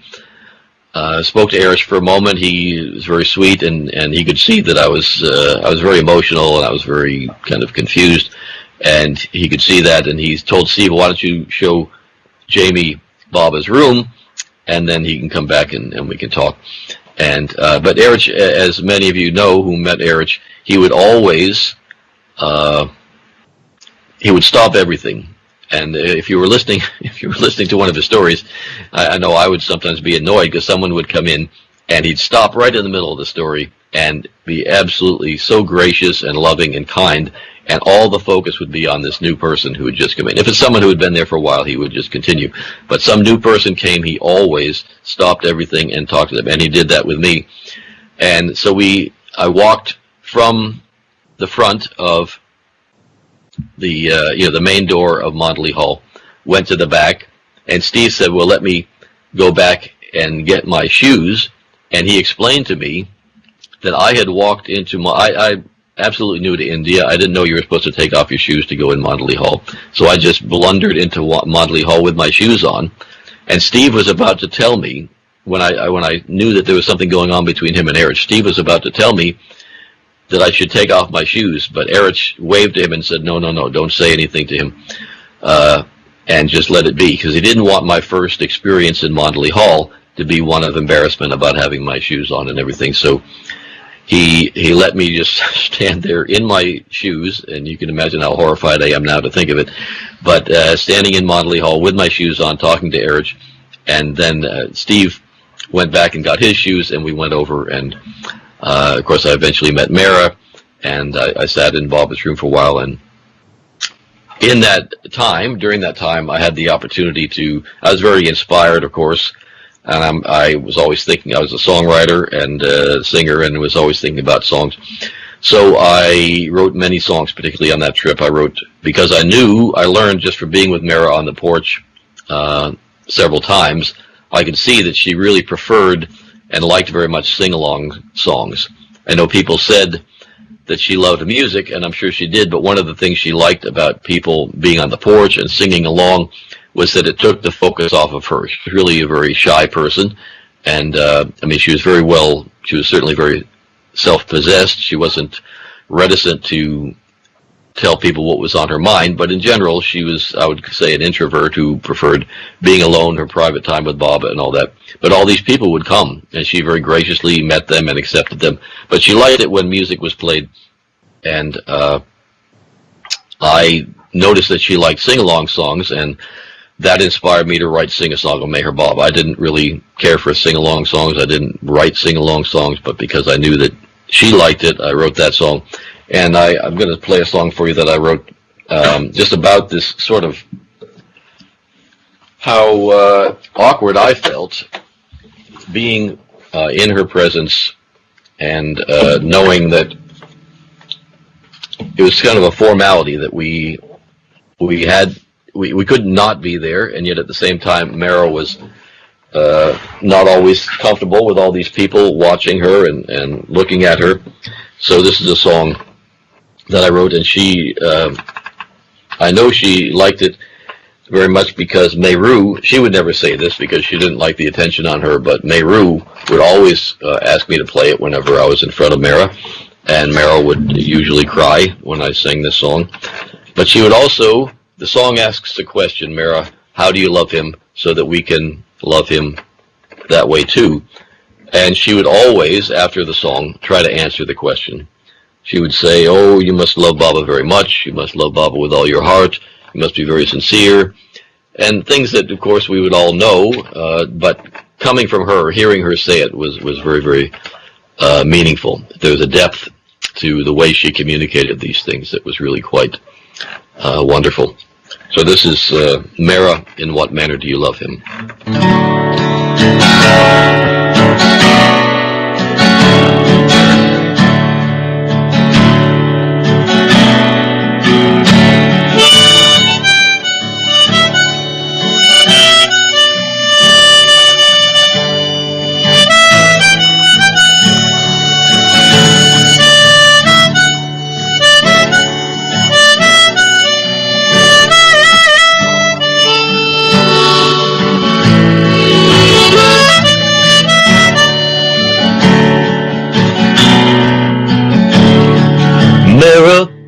spoke to Erich for a moment. He was very sweet, and he could see that I was very emotional, and I was very kind of confused. And he could see that, and he told Steve, why don't you show Jamie Baba's room, and then he can come back and we can talk. And but Erich, as many of you know who met Erich, he would always he would stop everything. And if you were listening to one of his stories, I know I would sometimes be annoyed because someone would come in and he'd stop right in the middle of the story and be absolutely so gracious and loving and kind, and all the focus would be on this new person who had just come in. If it's someone who had been there for a while, he would just continue. But some new person came, he always stopped everything and talked to them, and he did that with me. And so I walked from the front of the the main door of Mandali Hall, went to the back, and Steve said, well, let me go back and get my shoes. And he explained to me that I had walked into I absolutely new to India. I didn't know you were supposed to take off your shoes to go in Mandali Hall. So I just blundered into Mandali Hall with my shoes on. And Steve was about to tell me, when I knew that there was something going on between him and Erich, Steve was about to tell me that I should take off my shoes. But Erich waved to him and said, no, don't say anything to him. And just let it be, because he didn't want my first experience in Mandali Hall to be one of embarrassment about having my shoes on and everything. So he let me just stand there in my shoes, and you can imagine how horrified I am now to think of it. But standing in Mandali Hall with my shoes on, talking to Erich, and then Steve went back and got his shoes, and we went over, and of course I eventually met Mera, and I sat in Baba's room for a while, and during that time, I had the opportunity I was very inspired, of course, and I was always thinking, I was a songwriter and a singer, and was always thinking about songs. So I wrote many songs, particularly on that trip. I wrote, because I learned just from being with Mera on the porch several times, I could see that she really preferred and liked very much sing-along songs. I know people said that she loved music, and I'm sure she did, but one of the things she liked about people being on the porch and singing along was that it took the focus off of her. She was really a very shy person, and she was certainly very self-possessed. She wasn't reticent to tell people what was on her mind, but in general, she was, I would say, an introvert who preferred being alone, her private time with Baba and all that. But all these people would come, and she very graciously met them and accepted them. But she liked it when music was played, and I noticed that she liked sing-along songs, and that inspired me to write Sing-a-Song of Meher Baba. I didn't really care for sing-along songs. I didn't write sing-along songs, but because I knew that she liked it, I wrote that song. And I'm going to play a song for you that I wrote just about this sort of how awkward I felt being in her presence and knowing that it was kind of a formality that we could not be there, and yet at the same time Meryl was not always comfortable with all these people watching her and looking at her. So this is a song that I wrote, and she, I know she liked it very much because Meru, she would never say this because she didn't like the attention on her, but Meru would always ask me to play it whenever I was in front of Mera, and Meryl would usually cry when I sang this song. But she would also, the song asks the question, Mera, how do you love him so that we can love him that way too? And she would always, after the song, try to answer the question. She would say, oh, you must love Baba very much. You must love Baba with all your heart. You must be very sincere. And things that, of course, we would all know, but coming from her, hearing her say it was very, very meaningful. There was a depth to the way she communicated these things that was really quite wonderful. So this is Mera, In What Manner Do You Love Him?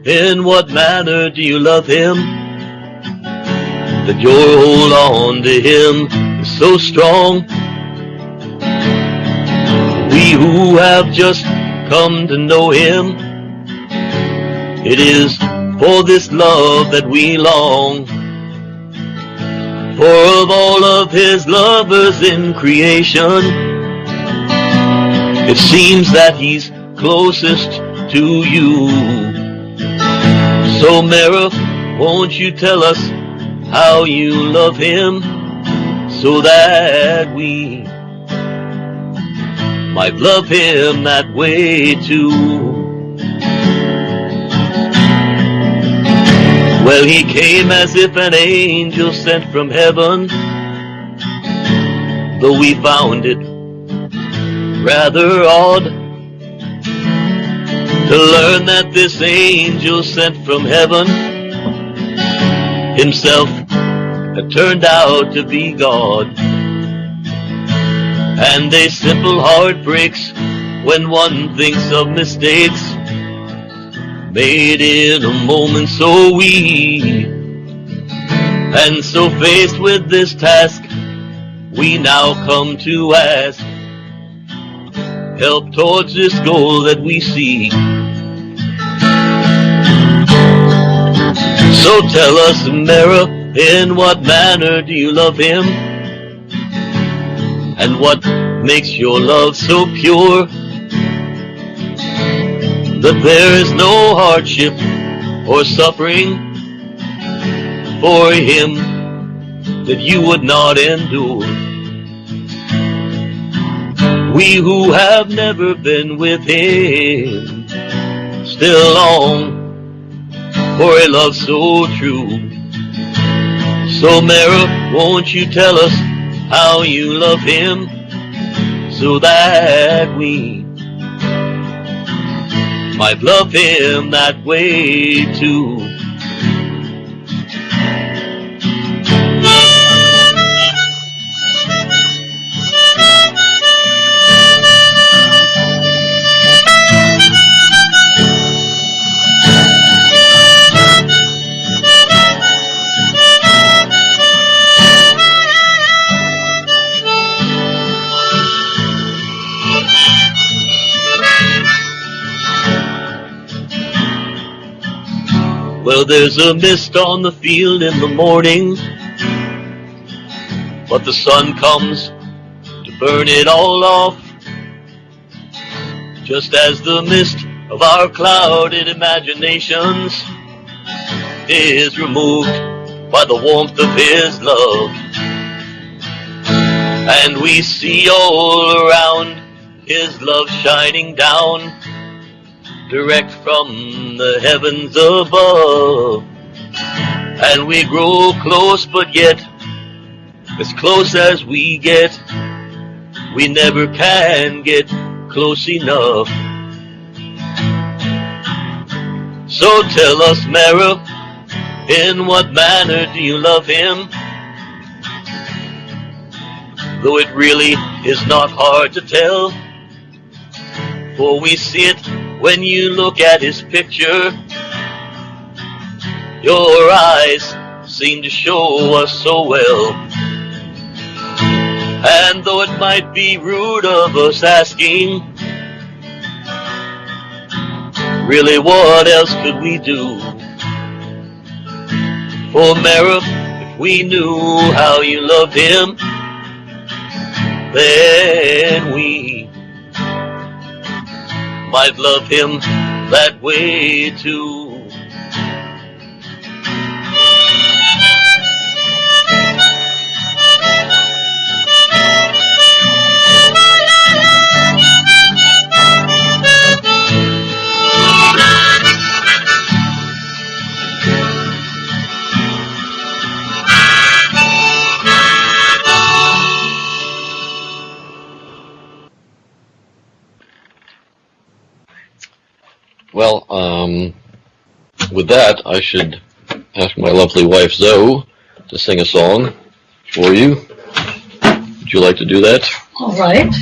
In what manner do you love him, that your hold on to him is so strong? We who have just come to know him, it is for this love that we long. For of all of his lovers in creation, it seems that he's closest to you. So Mera, won't you tell us how you love him, so that we might love him that way too? Well, he came as if an angel sent from heaven, though we found it rather odd to learn that this angel sent from heaven himself had turned out to be God. And a simple heart breaks when one thinks of mistakes made in a moment so weak. And so faced with this task, we now come to ask help towards this goal that we seek. So tell us, Mera, in what manner do you love him? And what makes your love so pure, that there is no hardship or suffering for him that you would not endure? We who have never been with him still long for a love so true. So Mera, won't you tell us how you love him, so that we might love him that way too? there's a mist on the field in the morning, but the sun comes to burn it all off. Just as the mist of our clouded imaginations is removed by the warmth of His love, and we see all around His love shining down direct from the heavens above. And we grow close, but yet as close as we get, we never can get close enough. So tell us, Mara, in what manner do you love Him? Though it really is not hard to tell, for we see it when you look at His picture. Your eyes seem to show us so well. And though it might be rude of us asking, really what else could we do? For Mara, if we knew how you loved Him, then we might love Him that way too. Well, with that, I should ask my lovely wife Zoe to sing a song for you. Would you like to do that? All right.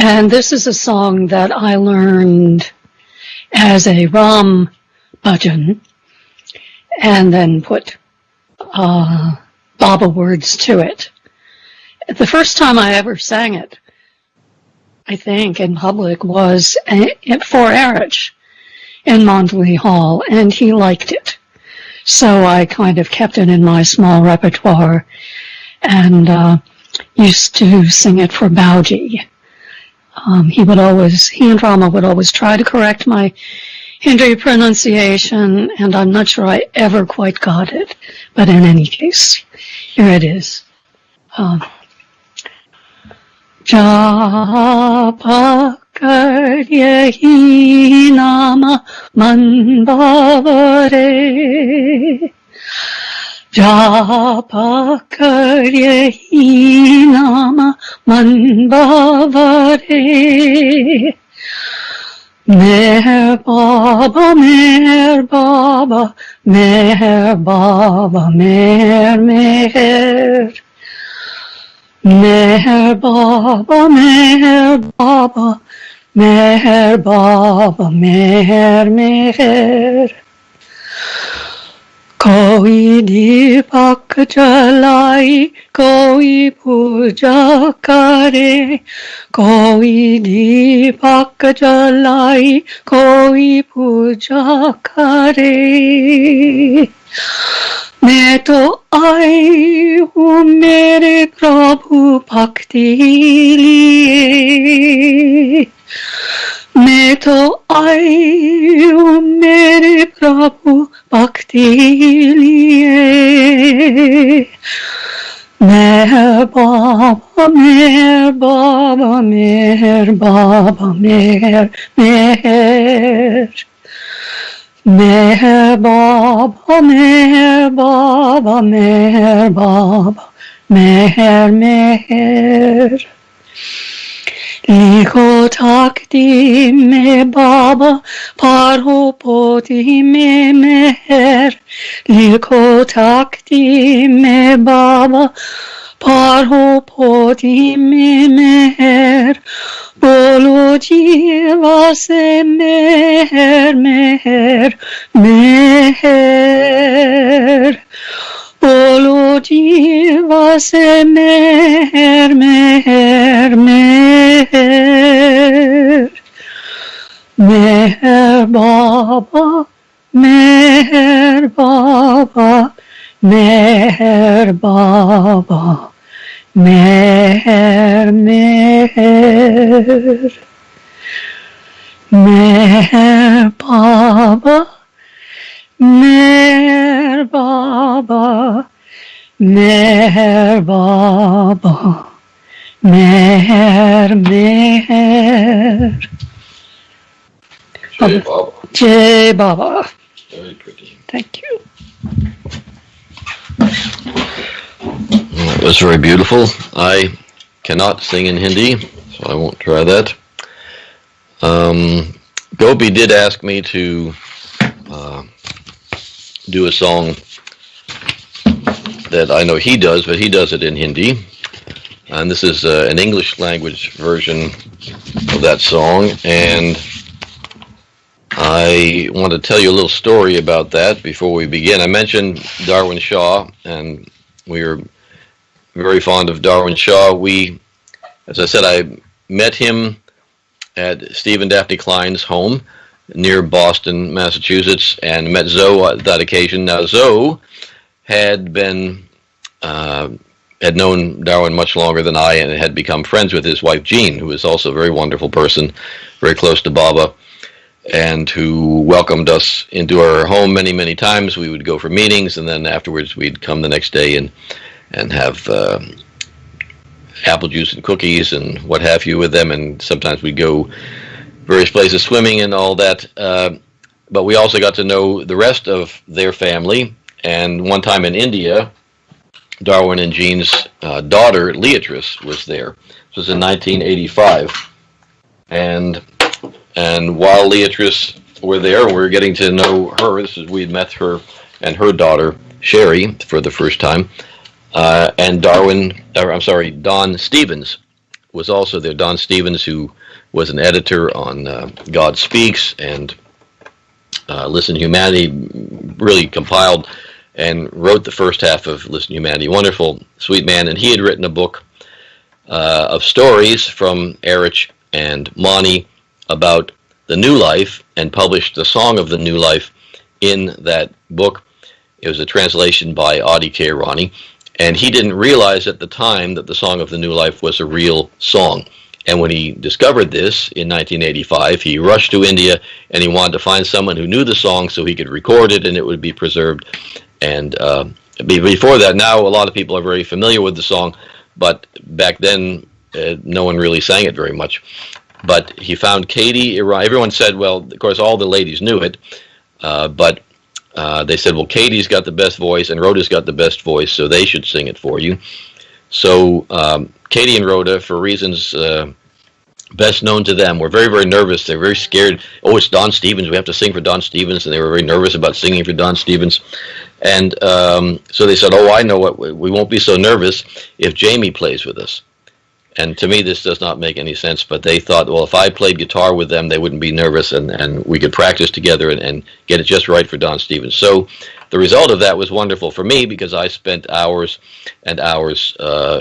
And this is a song that I learned as a Ram bhajan and then put Baba words to it. The first time I ever sang it, I think, in public was for Erich in Mandali Hall, and he liked it. So I kind of kept it in my small repertoire and used to sing it for Bauji. He and Rama would always try to correct my Hindi pronunciation, and I'm not sure I ever quite got it. But in any case, here it is. Japa kar yahi nama man bhavare, Japa kar yahi nama man bhavare, Meher Baba, Meher Baba, Meher Baba, Meher Meher, Meher Baba, Meher Baba, Meher Baba, Meher Meher. Koi deepak jalai, koi puja kare, koi deepak jalai, koi puja kare. मैं तो आई हूँ मेरे प्रभु भक्ति लिए, मैं तो आई हूँ मेरे प्रभु भक्ति लिए। मेहर बाबा, मेहर बाबा, मेहर बाबा, मेहर मेहर, मेहर बाबा, मेहर बाबा, मेहर बाबा, मेहर मेहर। Liko takti me baba, paro poti me meher. Liko takti me baba, paro poti me meher. Bolo jiva se meher, meher, meher. Bolo jiva se meher, meher, meher. Meher Baba, Meher Baba, Meher Baba, Meher, Meher. Meher Baba, Meher Baba, Meher Baba, Meher, Meher. Jai Baba. Jai Baba. Very pretty. Thank you. That was very beautiful. I cannot sing in Hindi, so I won't try that. Gopi did ask me to do a song that I know he does, but he does it in Hindi. And this is an English language version of that song. And I want to tell you a little story about that before we begin. I mentioned Darwin Shaw, and we are very fond of Darwin Shaw. As I said, I met him at Steve and Daphne Klein's home near Boston, Massachusetts, and met Zoe at that occasion. Now, Zoe had known Darwin much longer than I, and had become friends with his wife Jean, who is also a very wonderful person, very close to Baba, and who welcomed us into her home many, many times. We would go for meetings, and then afterwards we'd come the next day and have apple juice and cookies and what have you with them, and sometimes we'd go various places swimming and all that. But we also got to know the rest of their family, and one time in India, Darwin and Jean's daughter, Leatrice, was there. This was in 1985. And while Leatrice were there, we were getting to know her. We had met her and her daughter, Sherry, for the first time. And Don Stevens was also there. Don Stevens, who was an editor on God Speaks and Listen to Humanity, really compiled and wrote the first half of Listen to Humanity. Wonderful, sweet man. And he had written a book of stories from Erich and Mani about the new life, and published the Song of the New Life in that book. It was a translation by Adi K. Rani, and he didn't realize at the time that the Song of the New Life was a real song. And when he discovered this in 1985, he rushed to India, and he wanted to find someone who knew the song so he could record it and it would be preserved. And before that, now a lot of people are very familiar with the song, but back then no one really sang it very much. But he found Katie. Everyone said, well, of course, all the ladies knew it, but they said, well, Katie's got the best voice and Rhoda's got the best voice, so they should sing it for you. So Katie and Rhoda, for reasons best known to them, were very, very nervous. They were very scared. Oh, it's Don Stevens. We have to sing for Don Stevens. And they were very nervous about singing for Don Stevens. And so they said, oh, I know what. We won't be so nervous if Jamie plays with us. And to me, this does not make any sense. But they thought, well, if I played guitar with them, they wouldn't be nervous. And we could practice together and get it just right for Don Stevens. So the result of that was wonderful for me, because I spent hours and hours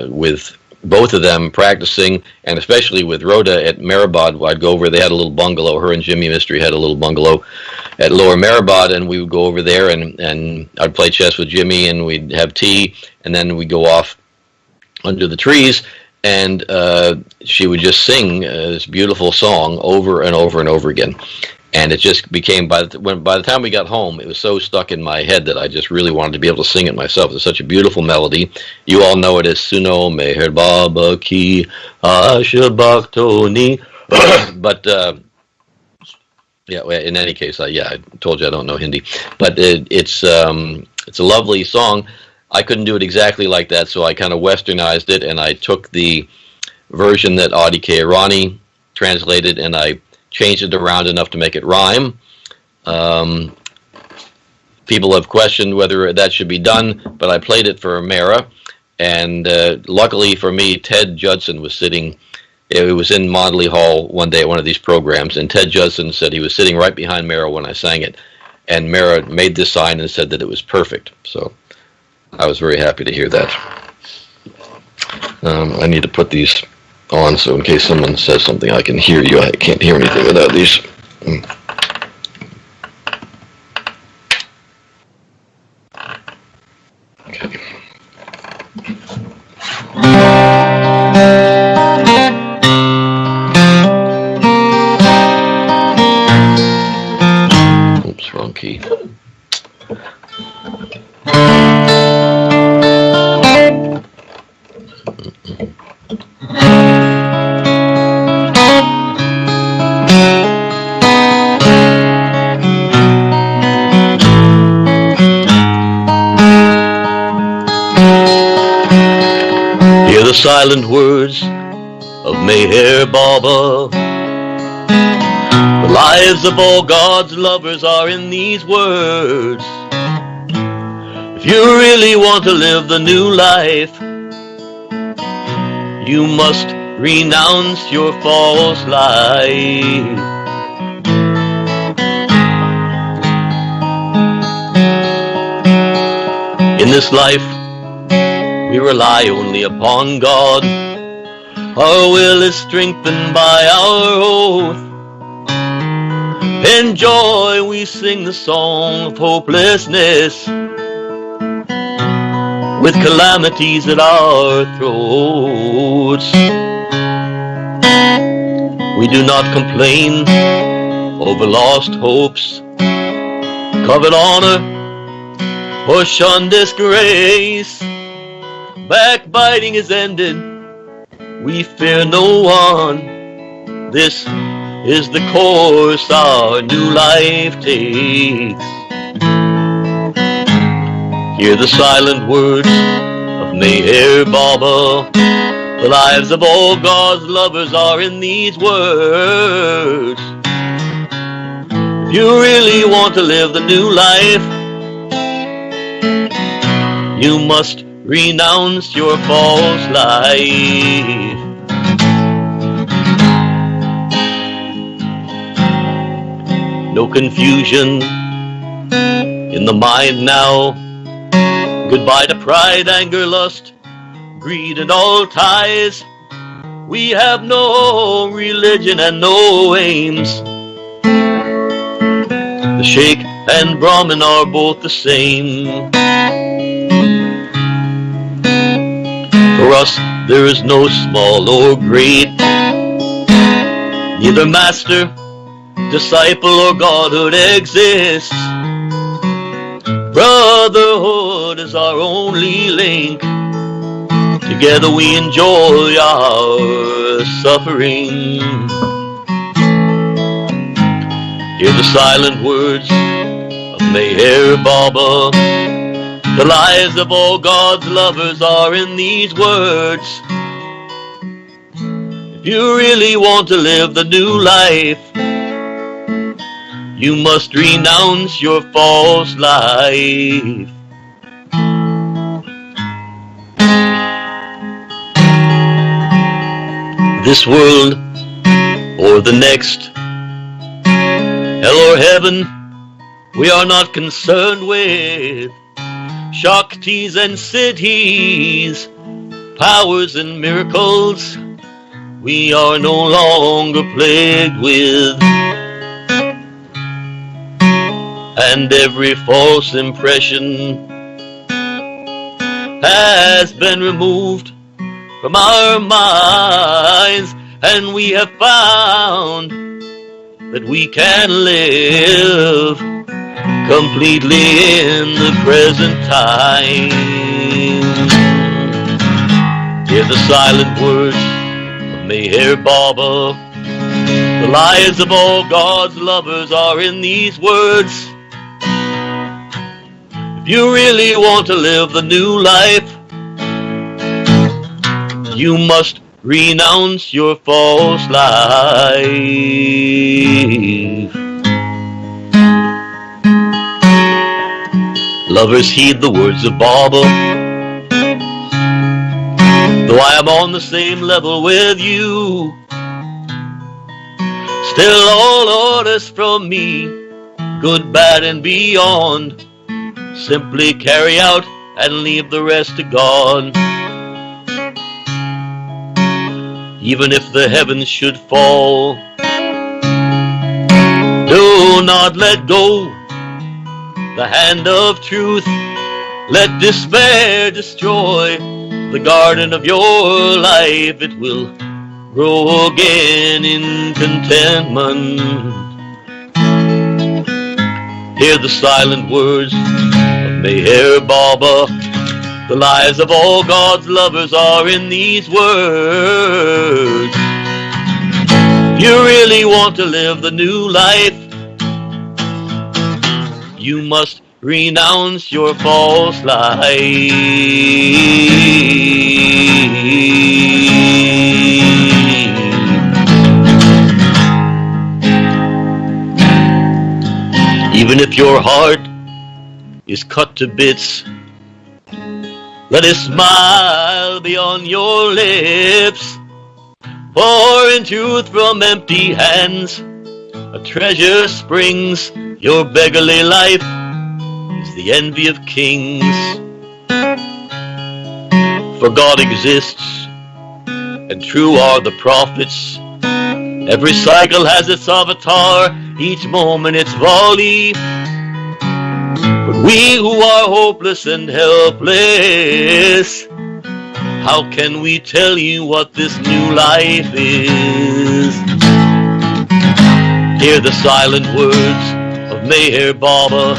with both of them practicing, and especially with Rhoda at Meherabad. I'd go over, they had a little bungalow, her and Jimmy Mystery had a little bungalow at Lower Meherabad, and we would go over there, and I'd play chess with Jimmy, and we'd have tea, and then we'd go off under the trees, and she would just sing this beautiful song over and over and over again. And it just became, by the time we got home, it was so stuck in my head that I just really wanted to be able to sing it myself. It's such a beautiful melody. You all know it as Suno Meher Baba Ki Ashabaktoni. But, yeah, in any case, I told you I don't know Hindi. But it's a lovely song. I couldn't do it exactly like that, so I kind of westernized it, and I took the version that Adi K. Rani translated, and I changed it around enough to make it rhyme. People have questioned whether that should be done, but I played it for Mara, and luckily for me, Ted Judson was sitting. It was in Mandali Hall one day at one of these programs, and Ted Judson said he was sitting right behind Mara when I sang it, and Mara made this sign and said that it was perfect. So I was very happy to hear that. I need to put these on so in case someone says something I can hear you. I can't hear anything without these. Okay. Oops, wrong key. Hear the silent words of Meher Baba. The lives of all God's lovers are in these words. If you really want to live the new life, you must renounce your false life. In this life, we rely only upon God. Our will is strengthened by our oath. In joy we sing the song of hopelessness, with calamities at our throats. We do not complain over lost hopes, covet honor, or shun disgrace. Backbiting is ended, we fear no one. This is the course our new life takes. Hear the silent words of Meher Baba. The lives of all God's lovers are in these words. If you really want to live the new life, you must renounce your false life. No confusion in the mind now. Goodbye to pride, anger, lust, greed, and all ties. We have no religion and no aims. The Sheikh and Brahmin are both the same. For us, there is no small or great, neither master, disciple, or godhood exists. Brotherhood is our only link. Together we enjoy our suffering. Hear the silent words of Meher Baba. The lives of all God's lovers are in these words. If you really want to live the new life, you must renounce your false life. This world or the next, hell or heaven, we are not concerned with. Shaktis and siddhis, powers and miracles, we are no longer plagued with. And every false impression has been removed from our minds, and we have found that we can live completely in the present time. Hear the silent words of Meher Baba. The lives of all God's lovers are in these words. If you really want to live the new life, you must renounce your false life. Lovers, heed the words of Baba. Though I am on the same level with you, still all orders from me, good, bad, and beyond, simply carry out and leave the rest to God. Even if the heavens should fall, do not let go the hand of truth. Let despair destroy the garden of your life. It will grow again in contentment. Hear the silent words of Meher Baba. The lives of all God's lovers are in these words. If you really want to live the new life, you must renounce your false life. Even if your heart is cut to bits, let a smile be on your lips. For in truth from empty hands a treasure springs. Your beggarly life is the envy of kings. For God exists, and true are the prophets. Every cycle has its avatar, each moment its volley. But we who are hopeless and helpless, how can we tell you what this new life is? Hear the silent words of Meher Baba.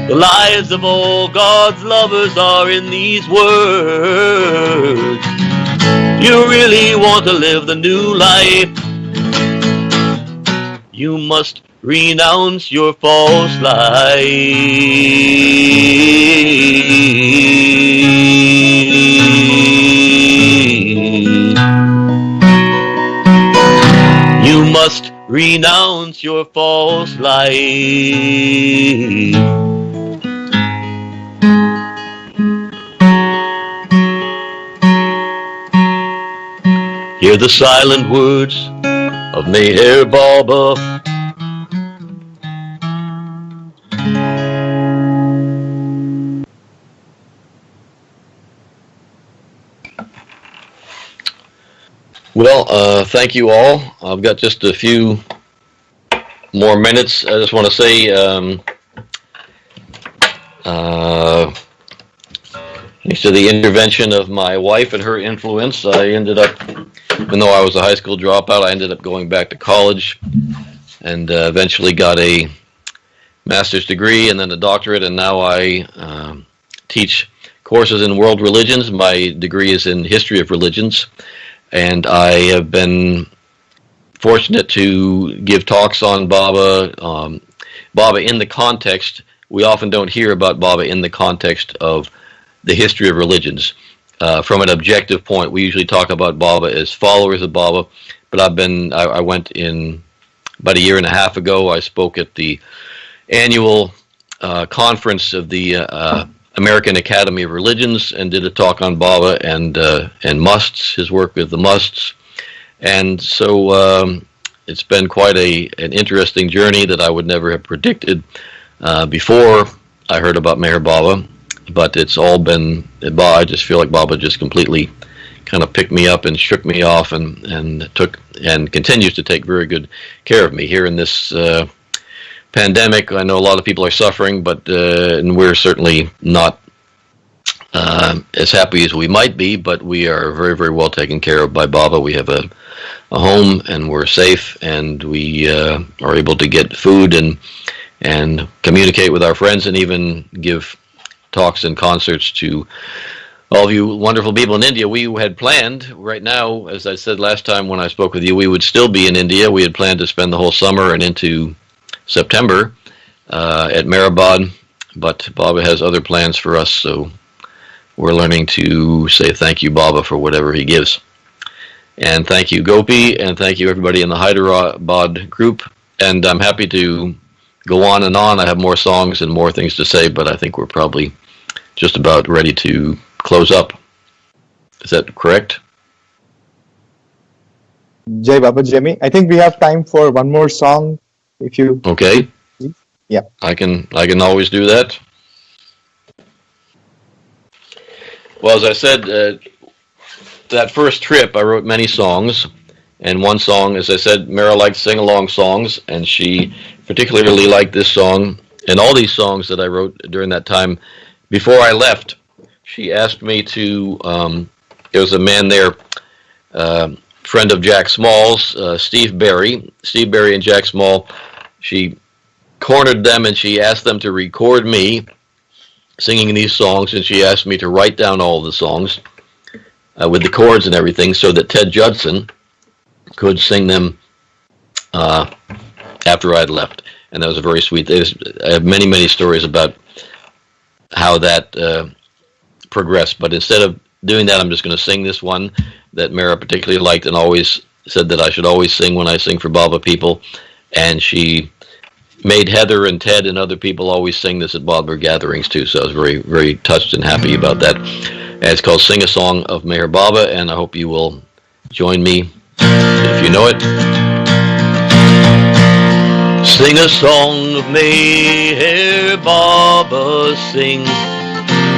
The lives of all God's lovers are in these words. If you really want to live the new life, you must renounce your false life. You must renounce your false life. Hear the silent words of Meher Baba. Well, thank you all. I've got just a few more minutes. I just want to say, thanks to the intervention of my wife and her influence, I ended up, even though I was a high school dropout, I ended up going back to college and eventually got a master's degree and then a doctorate, and now I teach courses in world religions. My degree is in history of religions. And I have been fortunate to give talks on Baba, Baba in the context. We often don't hear about Baba in the context of the history of religions. From an objective point, we usually talk about Baba as followers of Baba, but I went in about a year and a half ago. I spoke at the annual conference of the American Academy of Religions and did a talk on Baba and musts, his work with the musts. And so it's been quite an interesting journey that I would never have predicted before I heard about Meher Baba. But it's all been, I just feel like Baba just completely kind of picked me up and shook me off and took and continues to take very good care of me here in this pandemic. I know a lot of people are suffering, but and we're certainly not as happy as we might be, but we are very, very well taken care of by Baba. We have a home, and we're safe, and we are able to get food and communicate with our friends, and even give talks and concerts to all of you wonderful people in India. We had planned right now, as I said last time when I spoke with you, we would still be in India. We had planned to spend the whole summer and into September at Meherabad, but Baba has other plans for us, so we're learning to say thank you, Baba, for whatever he gives. And thank you, Gopi, and thank you, everybody in the Hyderabad group. And I'm happy to go on and on. I have more songs and more things to say, but I think we're probably just about ready to close up. Is that correct? Jai Baba Jemi. I think we have time for one more song. If you okay, yeah, I can always do that. Well, as I said, that first trip I wrote many songs, and one song, as I said, Mara liked sing-along songs, and she particularly liked this song and all these songs that I wrote during that time. Before I left, she asked me to. There was a man there. Friend of Jack Small's, Steve Berry and Jack Small. She cornered them and she asked them to record me singing these songs, and she asked me to write down all the songs with the chords and everything so that Ted Judson could sing them after I'd left. And that was a very sweet. I have many, many stories about how that progressed, but instead of doing that, I'm just going to sing this one that Mara particularly liked and always said that I should always sing when I sing for Baba people. And she made Heather and Ted and other people always sing this at Baba gatherings too. So I was very, very touched and happy about that. And it's called Sing a Song of Meher Baba, and I hope you will join me if you know it. Sing a song of Meher Baba, sing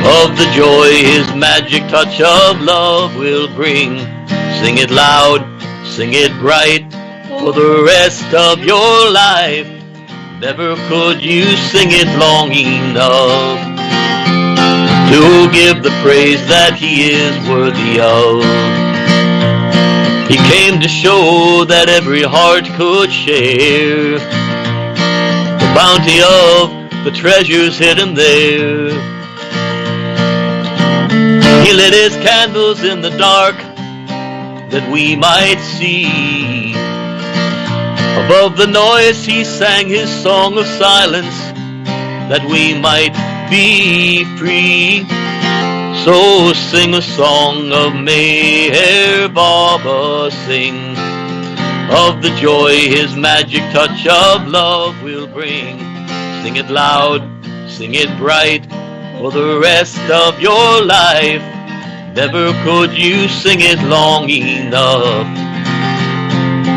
of the joy his magic touch of love will bring. Sing it loud, sing it bright, for the rest of your life. Never could you sing it long enough to give the praise that he is worthy of. He came to show that every heart could share the bounty of the treasures hidden there. He lit his candles in the dark that we might see. Above the noise he sang his song of silence that we might be free. So sing a song of Meher Baba, sing of the joy his magic touch of love will bring. Sing it loud, sing it bright, for the rest of your life. Never could you sing it long enough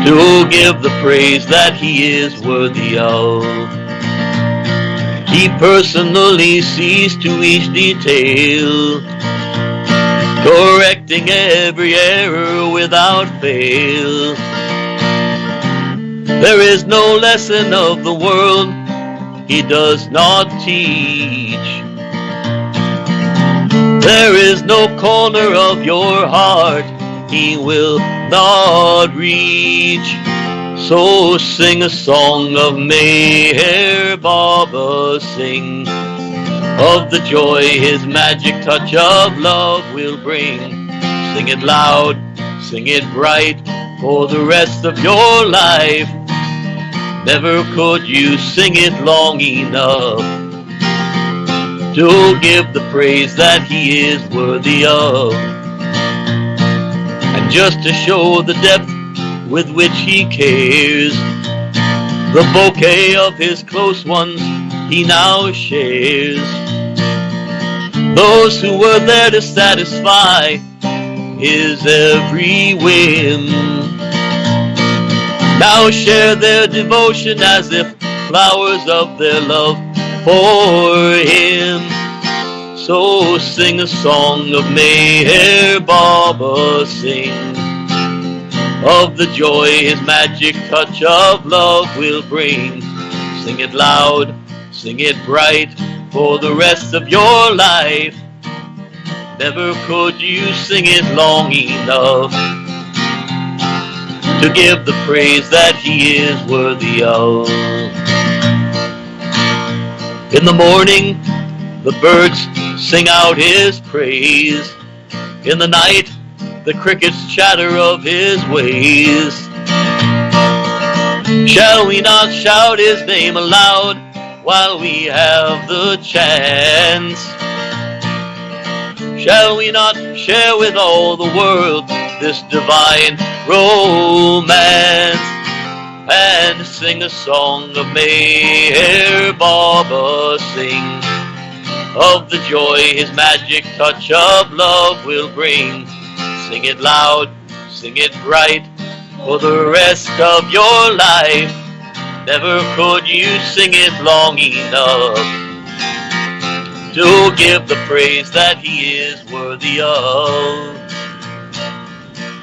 to give the praise that he is worthy of. He personally sees to each detail, correcting every error without fail. There is no lesson of the world he does not teach. There is no corner of your heart he will not reach. So sing a song of Meher Baba, sing of the joy his magic touch of love will bring. Sing it loud, sing it bright, for the rest of your life. Never could you sing it long enough to give the praise that he is worthy of. And just to show the depth with which he cares, the bouquet of his close ones he now shares. Those who were there to satisfy his every whim now share their devotion as if flowers of their love for him. So sing a song of Meher Baba, sing of the joy his magic touch of love will bring. Sing it loud, sing it bright, for the rest of your life. Never could you sing it long enough to give the praise that he is worthy of. In the morning, the birds sing out his praise. In the night, the crickets chatter of his ways. Shall we not shout his name aloud while we have the chance? Shall we not share with all the world this divine romance and sing a song of Meher Baba, sing of the joy his magic touch of love will bring. Sing it loud, sing it bright for the rest of your life. Never could you sing it long enough to give the praise that he is worthy of.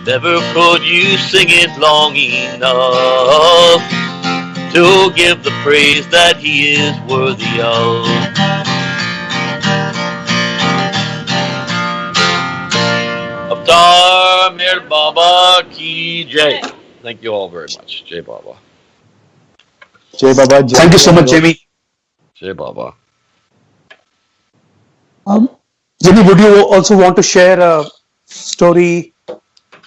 Never could you sing it long enough to give the praise that he is worthy of. Avatar Meher Baba ki Jai. Thank you all very much. Jai Baba. Jai Baba. Jai Thank you so much, Jamie. Jai Baba. Jamie, would you also want to share a story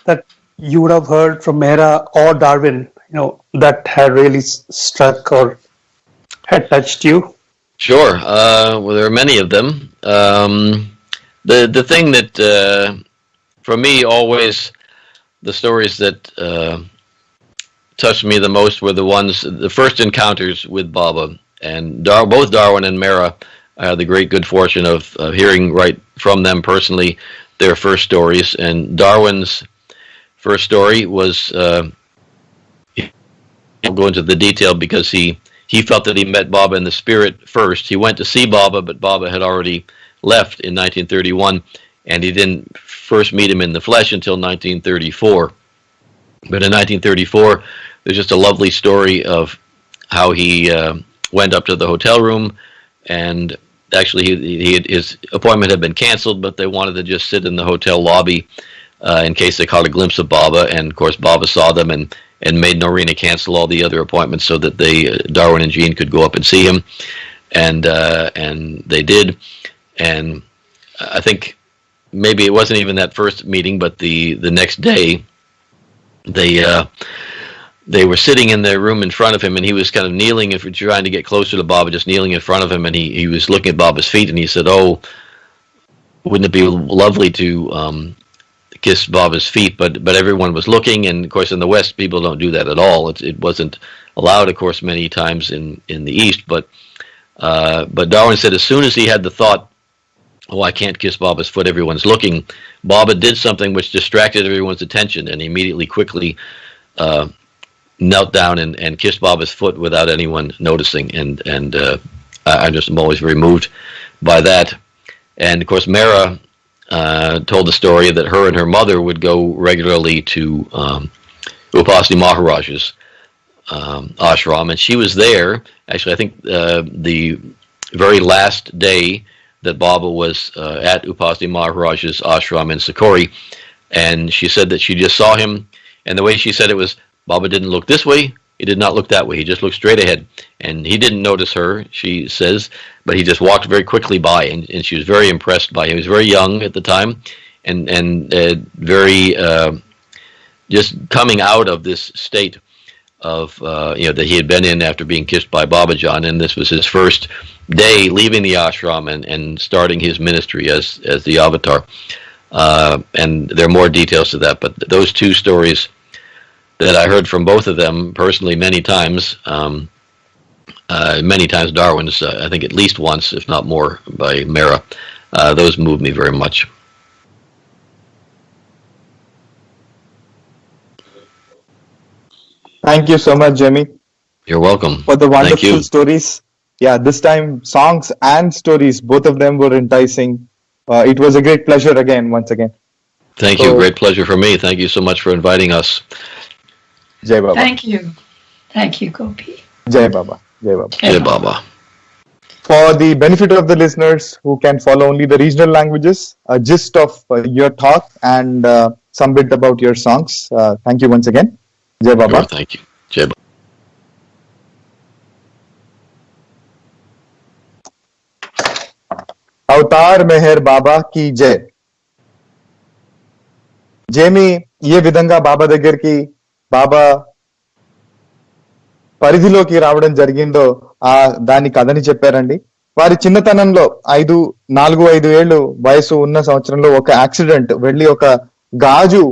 that you would have heard from Mehra or Darwin, that had really struck or had touched you? Sure. Well, there are many of them. The thing that, for me, always the stories that touched me the most were the first encounters with Baba. And both Darwin and Mehra, I had the great good fortune of hearing right from them personally their first stories. And Darwin's first story was, I'll go into the detail because he felt that he met Baba in the spirit first. He went to see Baba, but Baba had already left in 1931, and he didn't first meet him in the flesh until 1934. But in 1934, there's just a lovely story of how he went up to the hotel room, and actually his appointment had been canceled, but they wanted to just sit in the hotel lobby in case they caught a glimpse of Baba. And of course Baba saw them and made Norina cancel all the other appointments so that Darwin and Jean could go up and see him, and they did. And I think maybe it wasn't even that first meeting, but the next day they were sitting in their room in front of him, and he was kind of kneeling and trying to get closer to Baba, just kneeling in front of him, and he was looking at Baba's feet, and he said, "Oh, wouldn't it be lovely to kiss Baba's feet?" But everyone was looking, and of course in the West people don't do that at all. It wasn't allowed, of course, many times in the East. But Darwin said as soon as he had the thought, "Oh, I can't kiss Baba's foot, everyone's looking," Baba did something which distracted everyone's attention, and he immediately quickly knelt down and kissed Baba's foot without anyone noticing. And I'm always very moved by that. And of course Mehra told the story that her and her mother would go regularly to Upasani Maharaj's ashram, and she was there. Actually, I think the very last day that Baba was at Upasani Maharaj's ashram in Sikori, and she said that she just saw him, and the way she said it was, Baba didn't look this way, he did not look that way, he just looked straight ahead, and he didn't notice her, she says, but he just walked very quickly by, and she was very impressed by him. He was very young at the time, and very just coming out of this state of that he had been in after being kissed by Babajan, and this was his first day leaving the ashram and starting his ministry as the Avatar. And there are more details to that, but those two stories that I heard from both of them personally many times Darwin's, I think at least once, if not more, by Mehra, those moved me very much. Thank you so much, Jamie. You're welcome. For the wonderful stories. Yeah, this time songs and stories, both of them were enticing. It was a great pleasure once again. Thank you. Great pleasure for me. Thank you so much for inviting us. Jai Baba. Thank you. Thank you, Gopi. Jai Baba. Jai Baba. Jai Baba. For the benefit of the listeners who can follow only the regional languages, a gist of your talk and some bit about your songs. Thank you once again. Jai Baba. Sure, thank you. Jai Baba. Avatar Meher Baba की जय. జేమీ ఏ విధంగా బాబా దగ్గరికి బాబా పరిధిలోకి రావడం జరిగిందో దాని కథని చెప్పారండి. వారి చిన్నతనంలో 4-5 ఏళ్ళు వయసు ఉన్న సంవత్సరంలో ఒక యాక్సిడెంట్ వెళ్ళి ఒక గాజు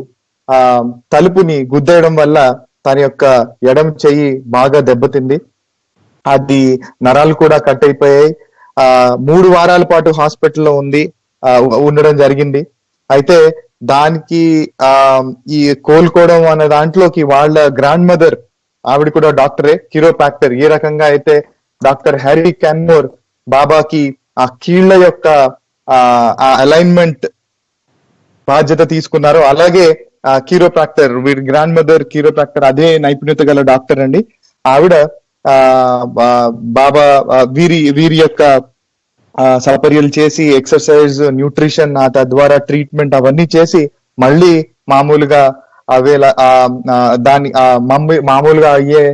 తలుపుని గుద్దేయడం వల్ల తన యొక్క ఎడమ చెయ్యి బాగా దెబ్బతింది. అది నరాలు కూడా కట్ అయిపోయాయి. 3 వారాల పాటు హాస్పిటల్లో ఉండడం జరిగింది. అయితే దానికి ఈ కోలుకోవడం అనే దాంట్లోకి వాళ్ళ గ్రాండ్ మదర్, ఆవిడ కూడా డాక్టరే, కిరోప్రాక్టర్. ఏ రకంగా అయితే డాక్టర్ హ్యారీ క్యాన్మోర్ బాబాకి ఆ కీళ్ల యొక్క అలైన్మెంట్ బాధ్యత తీసుకున్నారో, అలాగే కీరోప్రాక్టర్, వీరి గ్రాండ్ మదర్ కీరోప్రాక్టర్, అదే నైపుణ్యత గల డాక్టర్ అండి. ఆవిడ బాబా వీరి యొక్క సపర్యలు చేసి ఎక్సర్సైజ్, న్యూట్రిషన్, తద్వారా ట్రీట్మెంట్ అవన్నీ చేసి మళ్ళీ మామూలుగా మామూలుగా అయ్యే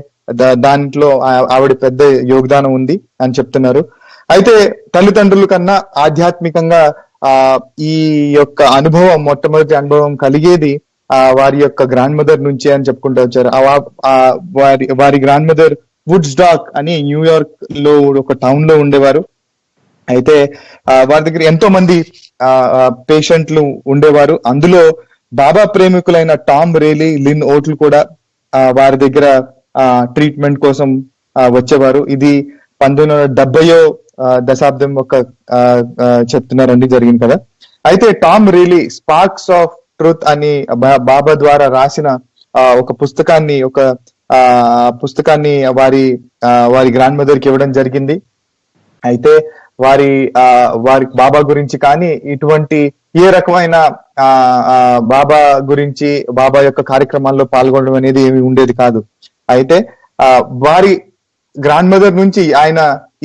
దాంట్లో ఆవిడ పెద్ద యోగదానం ఉంది అని చెప్తున్నారు. అయితే తల్లిదండ్రుల కన్నా ఆధ్యాత్మికంగా ఈ యొక్క అనుభవం, మొట్టమొదటి అనుభవం కలిగేది వారి యొక్క గ్రాండ్ మదర్ నుంచి అని చెప్పుకుంటూ వచ్చారు. వారి గ్రాండ్ మదర్ వుడ్స్ డాక్ అని న్యూయార్క్ లో ఒక టౌన్ లో ఉండేవారు. అయితే వారి దగ్గర ఎంతో మంది పేషెంట్లు ఉండేవారు. అందులో బాబా ప్రేమికులైన టామ్ రేలీ, లిన్ ఓట్లు కూడా వారి దగ్గర ట్రీట్మెంట్ కోసం వచ్చేవారు. ఇది 1970 దశాబ్దం ఒక చెప్తున్నారండి, జరిగింది కదా. అయితే Tom Rayleigh sparks of truth అని బాబా ద్వారా రాసిన ఒక పుస్తకాన్ని వారి గ్రాండ్ మదర్ కి ఇవ్వడం జరిగింది. అయితే వారి బాబా గురించి కానీ ఇటువంటి ఏ రకమైన బాబా గురించి, బాబా యొక్క కార్యక్రమాల్లో పాల్గొనడం అనేది ఏమి ఉండేది కాదు. అయితే వారి గ్రాండ్ మదర్ నుంచి ఆయన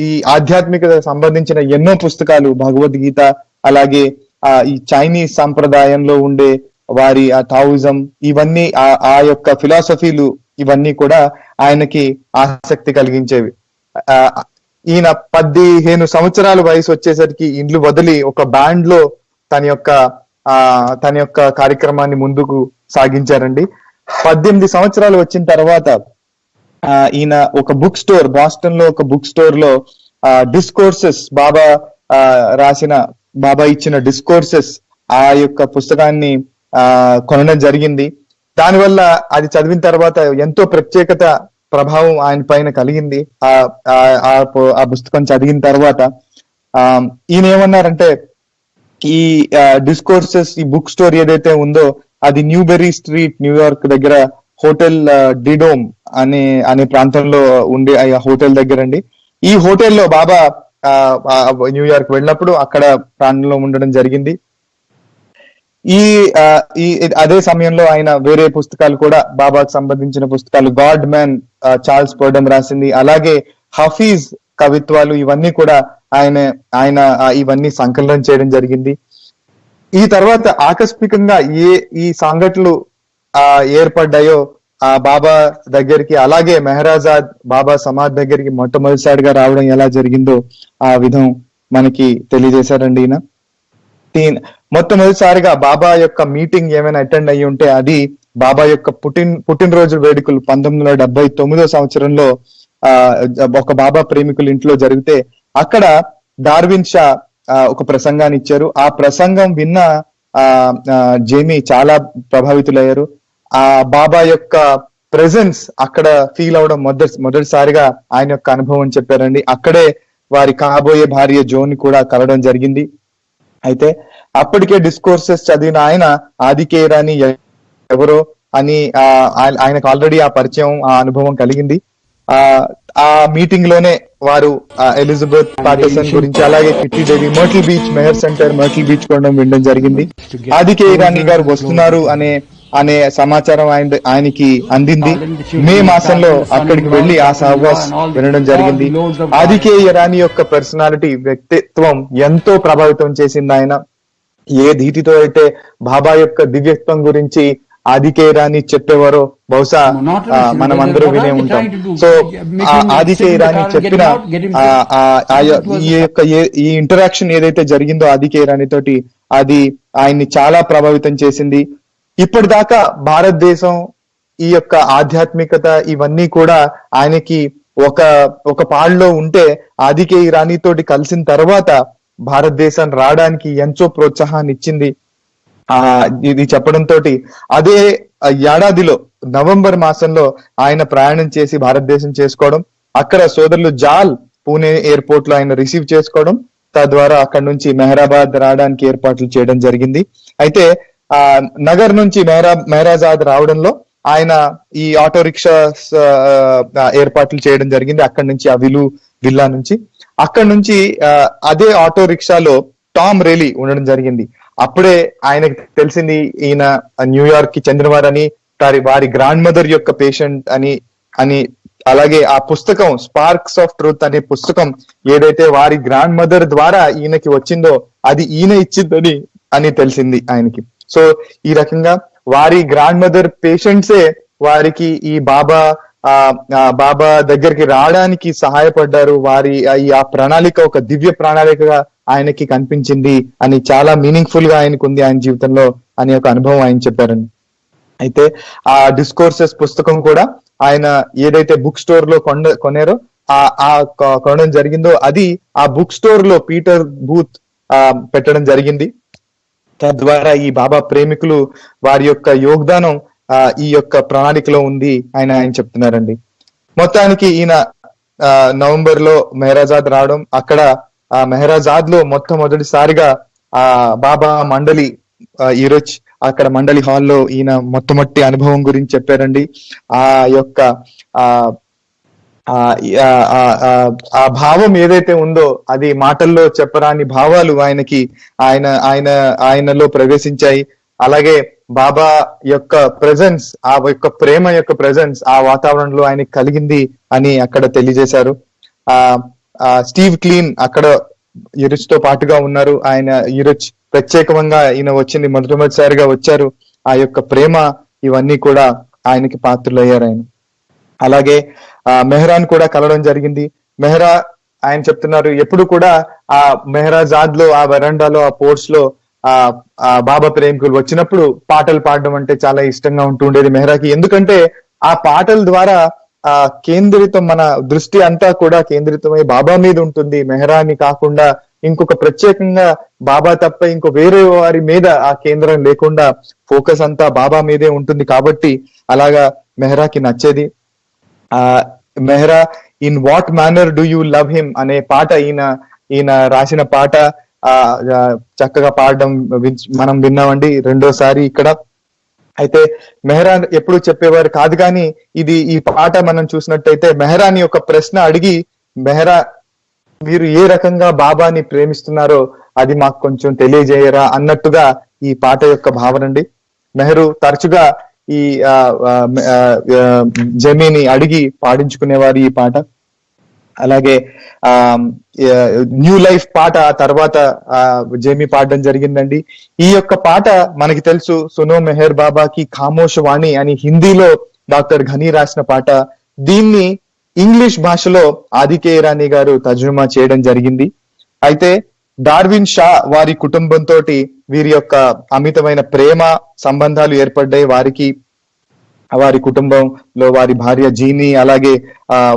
ఈ ఆధ్యాత్మికత సంబంధించిన ఎన్నో పుస్తకాలు, భగవద్గీత, అలాగే ఈ చైనీస్ సంప్రదాయంలో ఉండే వారి టాయిజం, ఇవన్నీ ఆ యొక్క ఫిలాసఫీలు ఇవన్నీ కూడా ఆయనకి ఆసక్తి కలిగించేవి. ఈయన 15 సంవత్సరాల వయసు వచ్చేసరికి ఇండ్లు వదిలి ఒక బ్యాండ్ లో తన యొక్క కార్యక్రమాన్ని ముందుకు సాగించారండి. 18 సంవత్సరాలు వచ్చిన తర్వాత ఈయన ఒక బుక్ స్టోర్, బాస్టన్ లో ఒక బుక్ స్టోర్ లో డిస్కోర్సెస్, బాబా ఇచ్చిన డిస్కోర్సెస్, ఆ యొక్క పుస్తకాన్ని కొనడం జరిగింది. దానివల్ల అది చదివిన తర్వాత ఎంతో ప్రత్యేకత, ప్రభావం ఆయన పైన కలిగింది. ఆ పుస్తకం చదివిన తర్వాత ఈయన ఏమన్నారంటే, ఈ డిస్కోర్సెస్, ఈ బుక్ స్టోర్ ఏదైతే ఉందో అది న్యూబెర్రీ స్ట్రీట్, న్యూయార్క్ దగ్గర హోటల్ డిడోమ్ అనే ప్రాంతంలో ఉండే ఆ హోటల్ దగ్గర అండి. ఈ హోటల్లో బాబా న్యూయార్క్ వెళ్ళినప్పుడు అక్కడ ప్రాంతంలో ఉండడం జరిగింది. అదే సమయంలో ఆయన వేరే పుస్తకాలు కూడా, బాబాకు సంబంధించిన పుస్తకాలు, గాడ్ మ్యాన్ చార్ల్స్ పర్డమ్ రాసింది, అలాగే హఫీజ్ కవిత్వాలు, ఇవన్నీ కూడా ఆయన ఇవన్నీ సంకలనం చేయడం జరిగింది. ఈ తర్వాత ఆకస్మికంగా ఈ సంఘటనలు ఏర్పడ్డాయో బాబా దగ్గరికి, అలాగే మెహరాజాద్ బాబా సమాధి దగ్గరికి మొట్టమొదటిసారిగా రావడం ఎలా జరిగిందో ఆ విధం మనకి తెలియజేశారండి. ఈయన మొట్టమొదటిసారిగా బాబా యొక్క మీటింగ్ ఏమైనా అటెండ్ అయ్యి ఉంటే అది బాబా యొక్క పుట్టినరోజు వేడుకలు 1979 సంవత్సరంలో ఒక బాబా ప్రేమికుల ఇంట్లో జరిగితే అక్కడ డార్విన్ షా ఒక ప్రసంగాన్ని ఇచ్చారు. ఆ ప్రసంగం విన్న జేమీ చాలా ప్రభావితులయ్యారు. ఆ బాబా యొక్క ప్రెజెన్స్ అక్కడ ఫీల్ అవడం మొదటిసారిగా ఆయన యొక్క అనుభవం చెప్పారండి. అక్కడే వారి కాబోయే భార్య జోన్ కూడా కలవడం జరిగింది. అయితే అప్పటికే డిస్కోర్సెస్ చదివిన ఆయన ఆదికేరాని ఎవరో అని ఆయనకు ఆల్రెడీ ఆ పరిచయం, ఆ అనుభవం కలిగింది. ఆ మీటింగ్ లోనే వారు ఎలిజబెత్ పాటర్సన్ గురించి, అలాగే కిట్టి దేవి, మర్టిల్ బీచ్ మెహర్ సెంటర్, మర్టిల్ బీచ్ కూడా వినడం జరిగింది. ఆదికేరాని గారు వస్తున్నారు అనే సమాచారం ఆయనకి అందింది. మే మాసంలో అక్కడికి వెళ్లి ఆ సహవాస్ వినడం జరిగింది. ఆదికే ఇరానీ యొక్క పర్సనాలిటీ, వ్యక్తిత్వం ఎంతో ప్రభావితం చేసింది ఆయన. ఏ ధీటితో అయితే బాబా యొక్క దివ్యత్వం గురించి ఆదికే ఇరానీ చెప్పేవారో బహుశా మనం అందరూ వినే ఉంటాం. సో ఆదికే ఇరానీ చెప్పిన ఈ ఇంటరాక్షన్ ఏదైతే జరిగిందో ఆదికే ఇరానీ తోటి, అది ఆయన్ని చాలా ప్రభావితం చేసింది. ఇప్పటిదాకా భారతదేశం, ఈ యొక్క ఆధ్యాత్మికత, ఇవన్నీ కూడా ఆయనకి ఒక పాళ్ళలో ఉంటే ఆదికే ఇరానీ తోటి కలిసిన తర్వాత భారతదేశం రావడానికి ఎంతో ప్రోత్సాహాన్ని ఇచ్చింది. ఇది చెప్పడంతో అదే ఏడాదిలో నవంబర్ మాసంలో ఆయన ప్రయాణం చేసి భారతదేశం చేసుకోవడం, అక్కడ సోదరులు జాల్ పూణే ఎయిర్పోర్ట్ లో ఆయన రిసీవ్ చేసుకోవడం, తద్వారా అక్కడ నుంచి మెహరాబాద్ రావడానికి ఏర్పాట్లు చేయడం జరిగింది. అయితే నగర్ నుంచి మెహరాజాద్ రావడంలో ఆయన ఈ ఆటో రిక్షా ఏర్పాట్లు చేయడం జరిగింది. అక్కడి నుంచి ఆ విల్లా నుంచి, అక్కడి నుంచి అదే ఆటో రిక్షాలో టామ్ రేలీ ఉండడం జరిగింది. అప్పుడే ఆయనకి తెలిసింది ఈయన న్యూయార్క్ కి చెందినవారని, వారి గ్రాండ్ మదర్ యొక్క పేషెంట్ అని అలాగే ఆ పుస్తకం స్పార్క్స్ ఆఫ్ ట్రూత్ అనే పుస్తకం ఏదైతే వారి గ్రాండ్ మదర్ ద్వారా ఈయనకి వచ్చిందో అది ఈయన ఇచ్చిందని అని తెలిసింది ఆయనకి. సో ఈ రకంగా వారి గ్రాండ్ మదర్ పేషెంట్సే వారికి ఈ బాబా దగ్గరికి రావడానికి సహాయపడ్డారు. వారి ఆ ప్రణాళిక ఒక దివ్య ప్రణాళికగా ఆయనకి కనిపించింది అని, చాలా మీనింగ్ఫుల్ గా ఆయనకు ఉంది ఆయన జీవితంలో అనే ఒక అనుభవం ఆయన చెప్పారండి. అయితే ఆ డిస్కోర్సెస్ పుస్తకం కూడా ఆయన ఏదైతే బుక్ స్టోర్ లో కొనారో కొనడం జరిగిందో అది ఆ బుక్ స్టోర్ లో పీటర్ బూత్ పెట్టడం జరిగింది. తద్వారా ఈ బాబా ప్రేమికులు వారి యొక్క యోగదానం ఈ యొక్క ప్రణాళికలో ఉంది ఆయన చెప్తున్నారండి. మొత్తానికి ఈయన నవంబర్ లో మెహరాజాద్ రావడం, అక్కడ మెహరాజాద్ లో మొట్టమొదటిసారిగా బాబా మండలి ఈరోజు అక్కడ మండలి హాల్లో ఈయన మొట్టమొదటి అనుభవం గురించి చెప్పారండి. ఆ యొక్క ఆ భావం ఏదైతే ఉందో అది మాటల్లో చెప్పరాని భావాలు ఆయనలో ప్రవేశించాయి. అలాగే బాబా యొక్క ప్రెజెన్స్, ఆ యొక్క ప్రేమ యొక్క ప్రెజెన్స్ ఆ వాతావరణంలో ఆయనకి కలిగింది అని అక్కడ తెలియజేశారు. స్టీవ్ క్లీన్ అక్కడ ఈరోజు తో పాటుగా ఉన్నారు. ఆయన ఈరోజు ప్రత్యేకంగా ఈయన వచ్చింది, మొట్టమొదటిసారిగా వచ్చారు. ఆ యొక్క ప్రేమ ఇవన్నీ కూడా ఆయనకి పాత్రులయ్యారు ఆయన. అలాగే మెహరాన్ కూడా కలవడం జరిగింది. మెహరా ఆయన చెప్తున్నారు ఎప్పుడు కూడా ఆ మెహరాజాద్ లో ఆ వరండాలో ఆ పోర్ట్స్ లో ఆ బాబా ప్రేమికులు వచ్చినప్పుడు పాటలు పాడడం అంటే చాలా ఇష్టంగా ఉంటూ ఉండేది మెహరాకి. ఎందుకంటే ఆ పాటల ద్వారా కేంద్రితం, మన దృష్టి అంతా కూడా కేంద్రితమై బాబా మీద ఉంటుంది. మెహరాని కాకుండా ఇంకొక ప్రత్యేకంగా బాబా తప్ప ఇంకో వేరే వారి మీద ఆ కేంద్రం లేకుండా ఫోకస్ అంతా బాబా మీదే ఉంటుంది. కాబట్టి అలాగా మెహరాకి నచ్చేది. Mehra in what manner do you love him అనే పాట ఈయన రాసిన పాట చక్కగా పాడడం మనం విన్నామండి రెండోసారి ఇక్కడ. అయితే మెహరా ఎప్పుడు చెప్పేవారు కాదు, కానీ ఈ పాట మనం చూసినట్టయితే మెహరాని ఒక ప్రశ్న అడిగి, మెహరా మీరు ఏ రకంగా బాబాని ప్రేమిస్తున్నారో అది మాకు కొంచెం తెలియజేయరా అన్నట్టుగా ఈ పాట యొక్క భావన అండి. మెహరు తరచుగా ఈ జమీని అడిగి పాడించుకునేవారు ఈ పాట. అలాగే న్యూ లైఫ్ పాట తర్వాత జేమీ పాడడం జరిగిందండి. ఈ యొక్క పాట మనకి తెలుసు, సునో మెహర్ బాబాకి ఖామోష్ వాణి అని హిందీలో డాక్టర్ ఘనీ రాసిన పాట. దీన్ని ఇంగ్లీష్ భాషలో ఆదికే ఇరానీ గారు తర్జుమా చేయడం జరిగింది. అయితే డార్విన్ షా వారి కుటుంబంతో వీరి యొక్క అమితమైన ప్రేమ సంబంధాలు ఏర్పడ్డాయి. వారి కుటుంబంలో వారి భార్య జీని, అలాగే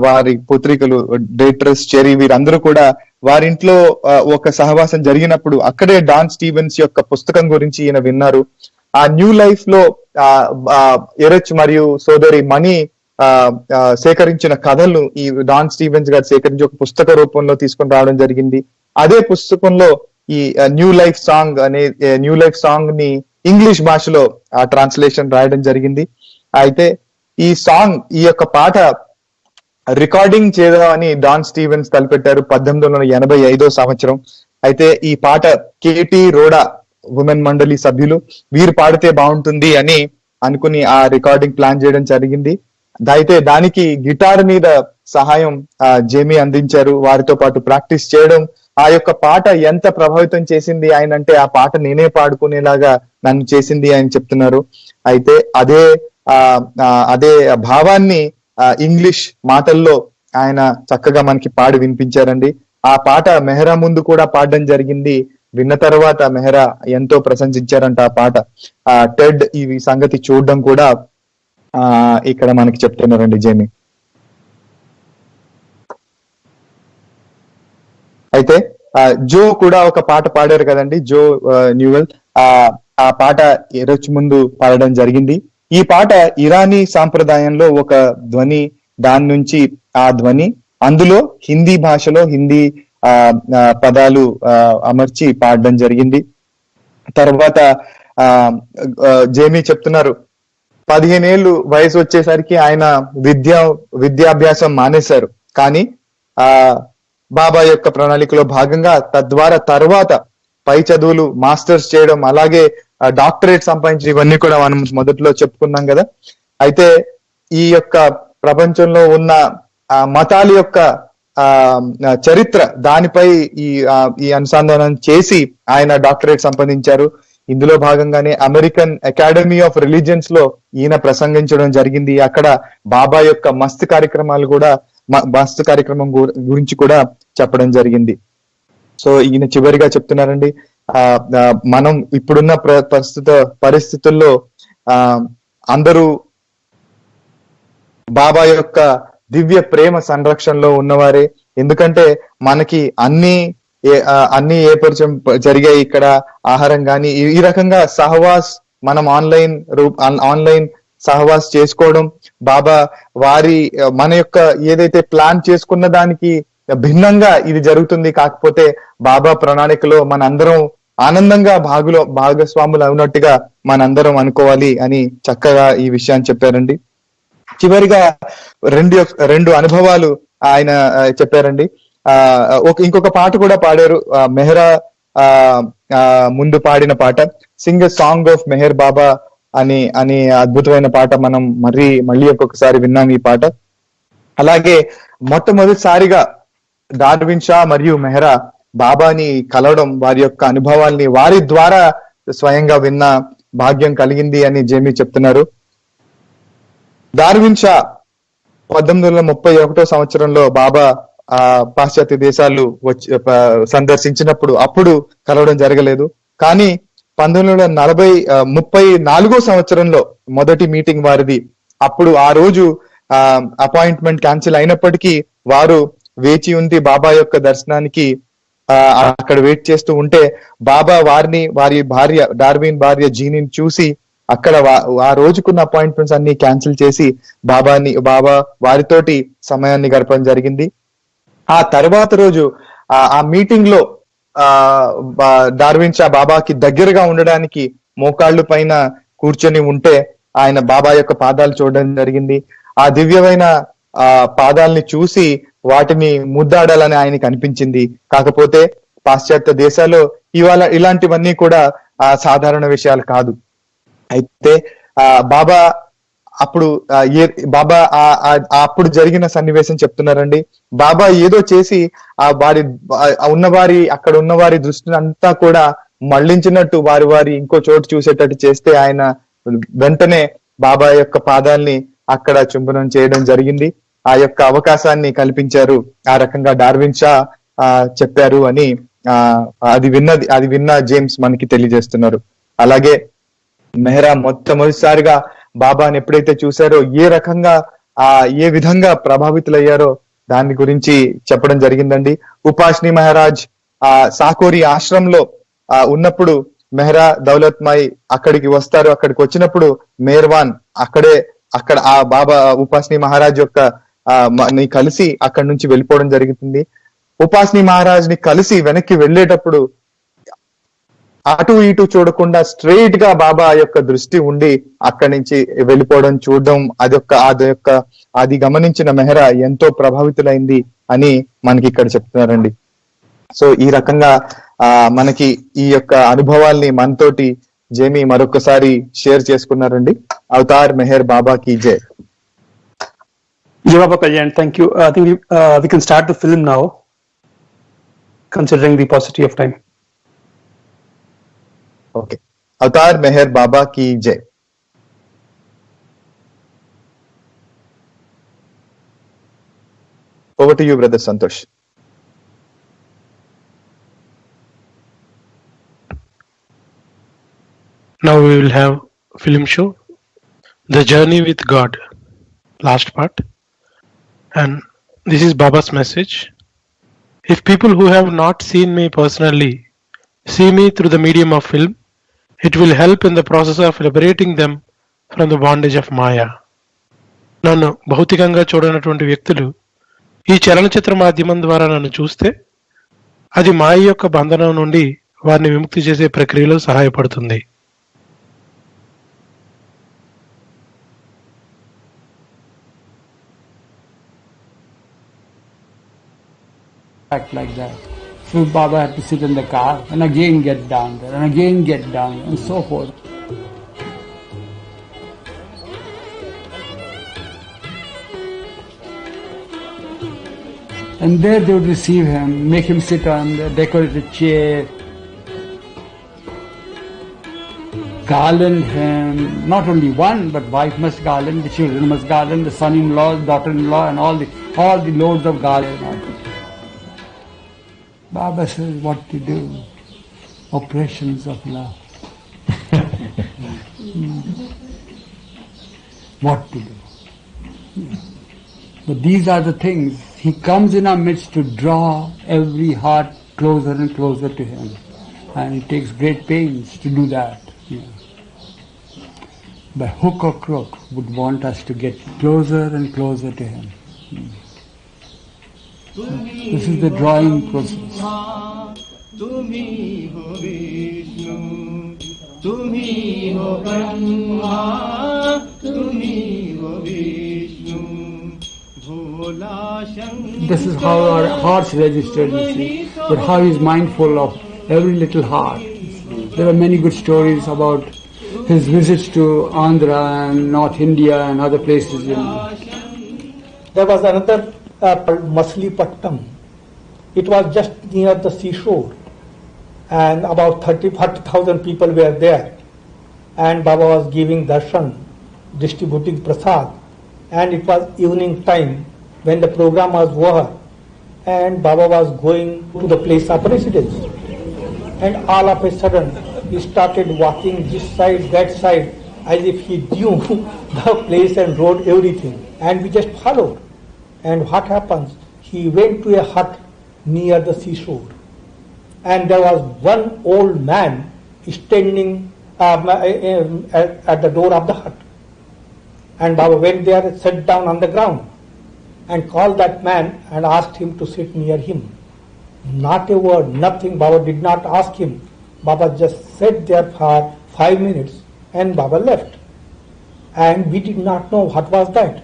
వారి పుత్రికలు డేట్రస్, చెరీ, వీరందరూ కూడా వారింట్లో ఒక సహవాసం జరిగినప్పుడు అక్కడే డాన్ స్టీవెన్స్ యొక్క పుస్తకం గురించి ఈయన విన్నారు. ఆ న్యూ లైఫ్ లో ఎరచ్ మరియు సోదరి మణి సేకరించిన కథలను ఈ డాన్ స్టీవెన్స్ గారు సేకరించి ఒక పుస్తక రూపంలో తీసుకొని రావడం జరిగింది. అదే పుస్తకంలో ఈ న్యూ లైఫ్ సాంగ్ ని ఇంగ్లీష్ భాషలో ఆ ట్రాన్స్లేషన్ రాయడం జరిగింది. అయితే ఈ యొక్క పాట రికార్డింగ్ చేద్దామని డాన్ స్టీవెన్స్ తలపెట్టారు 1885 సంవత్సరం. అయితే ఈ పాట కేటీ రోడా ఉమెన్ మండలి సభ్యులు వీరు పాడితే బాగుంటుంది అని అనుకుని ఆ రికార్డింగ్ ప్లాన్ చేయడం జరిగింది. అయితే దానికి గిటార్ మీద సహాయం జేమీ అందించారు. వారితో పాటు ప్రాక్టీస్ చేయడం ఆ యొక్క పాట ఎంత ప్రభావితం చేసింది ఆయన అంటే, ఆ పాట నేనే పాడుకునేలాగా నన్ను చేసింది ఆయన చెప్తున్నారు. అయితే అదే భావాన్ని ఇంగ్లీష్ మాటల్లో ఆయన చక్కగా మనకి పాడి వినిపించారండి. ఆ పాట మెహరా ముందు కూడా పాడడం జరిగింది. విన్న తర్వాత మెహరా ఎంతో ప్రశంసించారంట ఆ పాట. టెడ్ ఈ సంగతి చూడడం కూడా ఇక్కడ మనకి చెప్తున్నారండి జేమీ. అయితే జో కూడా ఒక పాట పాడారు కదండి, జో న్యూవెల్. ఆ పాట రోజు ముందు పాడడం జరిగింది. ఈ పాట ఇరానీ సాంప్రదాయంలో ఒక ధ్వని, దాని నుంచి ఆ ధ్వని, అందులో హిందీ భాషలో హిందీ పదాలు అమర్చి పాడడం జరిగింది. తర్వాత జేమీ చెప్తున్నారు 15 ఏళ్ళు వయసు వచ్చేసరికి ఆయన విద్యాభ్యాసం మానేశారు. కానీ బాబా యొక్క ప్రణాళికలో భాగంగా తద్వారా తర్వాత పై చదువులు, మాస్టర్స్ చేయడం, అలాగే డాక్టరేట్ సంపాదించి, ఇవన్నీ కూడా మనం మొదట్లో చెప్పుకున్నాం కదా. అయితే ఈ యొక్క ప్రపంచంలో ఉన్న మతాల యొక్క చరిత్ర, దానిపై ఈ అనుసంధానం చేసి ఆయన డాక్టరేట్ సంపాదించారు. ఇందులో భాగంగానే అమెరికన్ అకాడమీ ఆఫ్ రిలీజియన్స్ లో ఈయన ప్రసంగించడం జరిగింది. అక్కడ బాబా యొక్క మస్తు కార్యక్రమం గురించి కూడా చెప్పడం జరిగింది. సో ఈయన చివరిగా చెప్తున్నారండి, మనం ఇప్పుడున్న ప్రస్తుత పరిస్థితుల్లో అందరూ బాబా యొక్క దివ్య ప్రేమ సంరక్షణలో ఉన్నవారే. ఎందుకంటే మనకి అన్ని ఏర్పరిచయం జరిగాయి ఇక్కడ, ఆహారం కానీ ఈ రకంగా సహవాస్, మనం ఆన్లైన్ సహవాస్ చేసుకోవడం, బాబా మన యొక్క ఏదైతే ప్లాన్ చేసుకున్న దానికి భిన్నంగా ఇది జరుగుతుంది. కాకపోతే బాబా ప్రణాళికలో మనందరం ఆనందంగా భాగస్వాములు అవునట్టుగా మనందరం అనుకోవాలి అని చక్కగా ఈ విషయాన్ని చెప్పారండి. చివరిగా రెండు అనుభవాలు ఆయన చెప్పారండి. ఇంకొక పాట కూడా పాడారు, మెహరా ముందు పాడిన పాట, సింగ్ సాంగ్ ఆఫ్ మెహర్ బాబా అని అద్భుతమైన పాట మనం మళ్ళీ ఒక్కొక్కసారి విన్నాం ఈ పాట. అలాగే మొట్టమొదటిసారిగా డార్విన్ షా మరియు మెహరా బాబాని కలవడం, వారి యొక్క అనుభవాల్ని వారి ద్వారా స్వయంగా విన్న భాగ్యం కలిగింది అని జేమీ చెప్తున్నారు. డార్విన్ షా 1831 సంవత్సరంలో బాబా పాశ్చాత్య దేశాలు సందర్శించినప్పుడు అప్పుడు కలవడం జరగలేదు. కానీ 1934 సంవత్సరంలో మొదటి మీటింగ్ వారిది. అప్పుడు ఆ రోజు అపాయింట్మెంట్ క్యాన్సిల్ అయినప్పటికీ వారు వేచి ఉంది బాబా యొక్క దర్శనానికి. అక్కడ వెయిట్ చేస్తూ ఉంటే బాబా వారి భార్య, డార్విన్ భార్య జీనిని చూసి అక్కడ ఆ రోజుకున్న అపాయింట్మెంట్స్ అన్ని క్యాన్సిల్ చేసి బాబా వారితోటి సమయాన్ని గడపడం జరిగింది. ఆ తర్వాత రోజు ఆ మీటింగ్ లో డార్విన్ షా బాబాకి దగ్గరగా ఉండడానికి మోకాళ్ళు పైన కూర్చొని ఉంటే ఆయన బాబా యొక్క పాదాలు చూడడం జరిగింది. ఆ దివ్యమైన పాదాలని చూసి వాటిని ముద్దాడాలని ఆయనకి అనిపించింది. కాకపోతే పాశ్చాత్య దేశాల్లో ఇలాంటివన్నీ కూడా సాధారణ విషయాలు కాదు. అయితే బాబా అప్పుడు జరిగిన సన్నివేశం చెప్తున్నారండి. బాబా ఏదో చేసి అక్కడ ఉన్నవారి దృష్టిని అంతా కూడా మళ్లించినట్టు వారి ఇంకో చోటు చూసేటట్టు చేస్తే ఆయన వెంటనే బాబా యొక్క పాదాల్ని అక్కడ చుంబనం చేయడం జరిగింది. ఆ యొక్క అవకాశాన్ని కల్పించారు. ఆ రకంగా డార్విన్ షా చెప్పారు అని అది విన్న జేమ్స్ మనకి తెలియజేస్తున్నారు. అలాగే మెహరా మొట్టమొదటిసారిగా బాబాని ఎప్పుడైతే చూశారో ఏ విధంగా ప్రభావితులయ్యారో దాని గురించి చెప్పడం జరిగిందండి. ఉపాస్ని మహారాజ్ సాకోరి ఆశ్రమంలో ఉన్నప్పుడు మెహరా దౌలత్ మాయ్ అక్కడికి వస్తారు. అక్కడికి వచ్చినప్పుడు మేర్వాన్ అక్కడ ఆ బాబా ఉపాస్ని మహారాజ్ యొక్క ని కలిసి అక్కడి నుంచి వెళ్ళిపోవడం జరుగుతుంది. ఉపాస్ని మహారాజ్ ని కలిసి వెనక్కి వెళ్ళేటప్పుడు అటు ఇటు చూడకుండా స్ట్రెయిట్ గా బాబా యొక్క దృష్టి ఉండి అక్కడి నుంచి వెళ్ళిపోవడం చూడడం, అది గమనించిన మెహరా ఎంతో ప్రభావితులైంది అని మనకి ఇక్కడ చెప్తున్నారండి. సో ఈ రకంగా మనకి ఈ యొక్క అనుభవాల్ని మనతోటి జేమీ మరొకసారి షేర్ చేసుకున్నారండి. అవతార్ మెహర్ బాబా కీ జై. Jai Baba Kalyan, thank you. I think we can start the film now, considering the paucity of time. Okay. Avatar Meher Baba ki jai. Over to you, brother Santosh. Now we will have film show, The Journey with God, last part. And this is Baba's message. If people who have not seen me personally see me through the medium of film, It will help in the process of liberating them from the bondage of Maya. నన్ను భౌతికంగా చూడనటువంటి వ్యక్తులు ఈ చలనచిత్ర మాధ్యమం ద్వారా నన్ను చూస్తే అది మాయ యొక్క బంధనం నుండి వారిని విముక్తి చేసే ప్రక్రియలో సహాయపడుతుంది. Like that. So Baba had to sit in the car and again get down there and again get down and so forth. And there they would receive him, make him sit on the decorated chair, garland him, not only one, but wife must garland, the children must garland, the son-in-law, daughter-in-law, and all the loads of garland. Baba says, what to do? Operations of love. What to do? But these are the things. He comes in our midst to draw every heart closer and closer to him. And he takes great pains to do that. By hook or crook would want us to get closer and closer to him. This is the drawing process. This is how our hearts registered, you see, but how he is mindful of every little heart. There are many good stories about his visits to Andhra and North India and other places. There was another called Maslipattam. It was just near the seashore, and about 40,000 people were there, and Baba was giving darshan, distributing prasad, and it was evening time when the program was over, and Baba was going to the place of residence, and all of a sudden he started walking this side, that side, as if he knew the place and road, everything, and we just followed. And what happens? He went to a hut near the seashore, and there was one old man standing at the door of the hut. And Baba went there, sat down on the ground, and called that man and asked him to sit near him. Not a word, nothing. Baba did not ask him. Baba just sat there for 5 minutes, and Baba left. And we did not know what was that.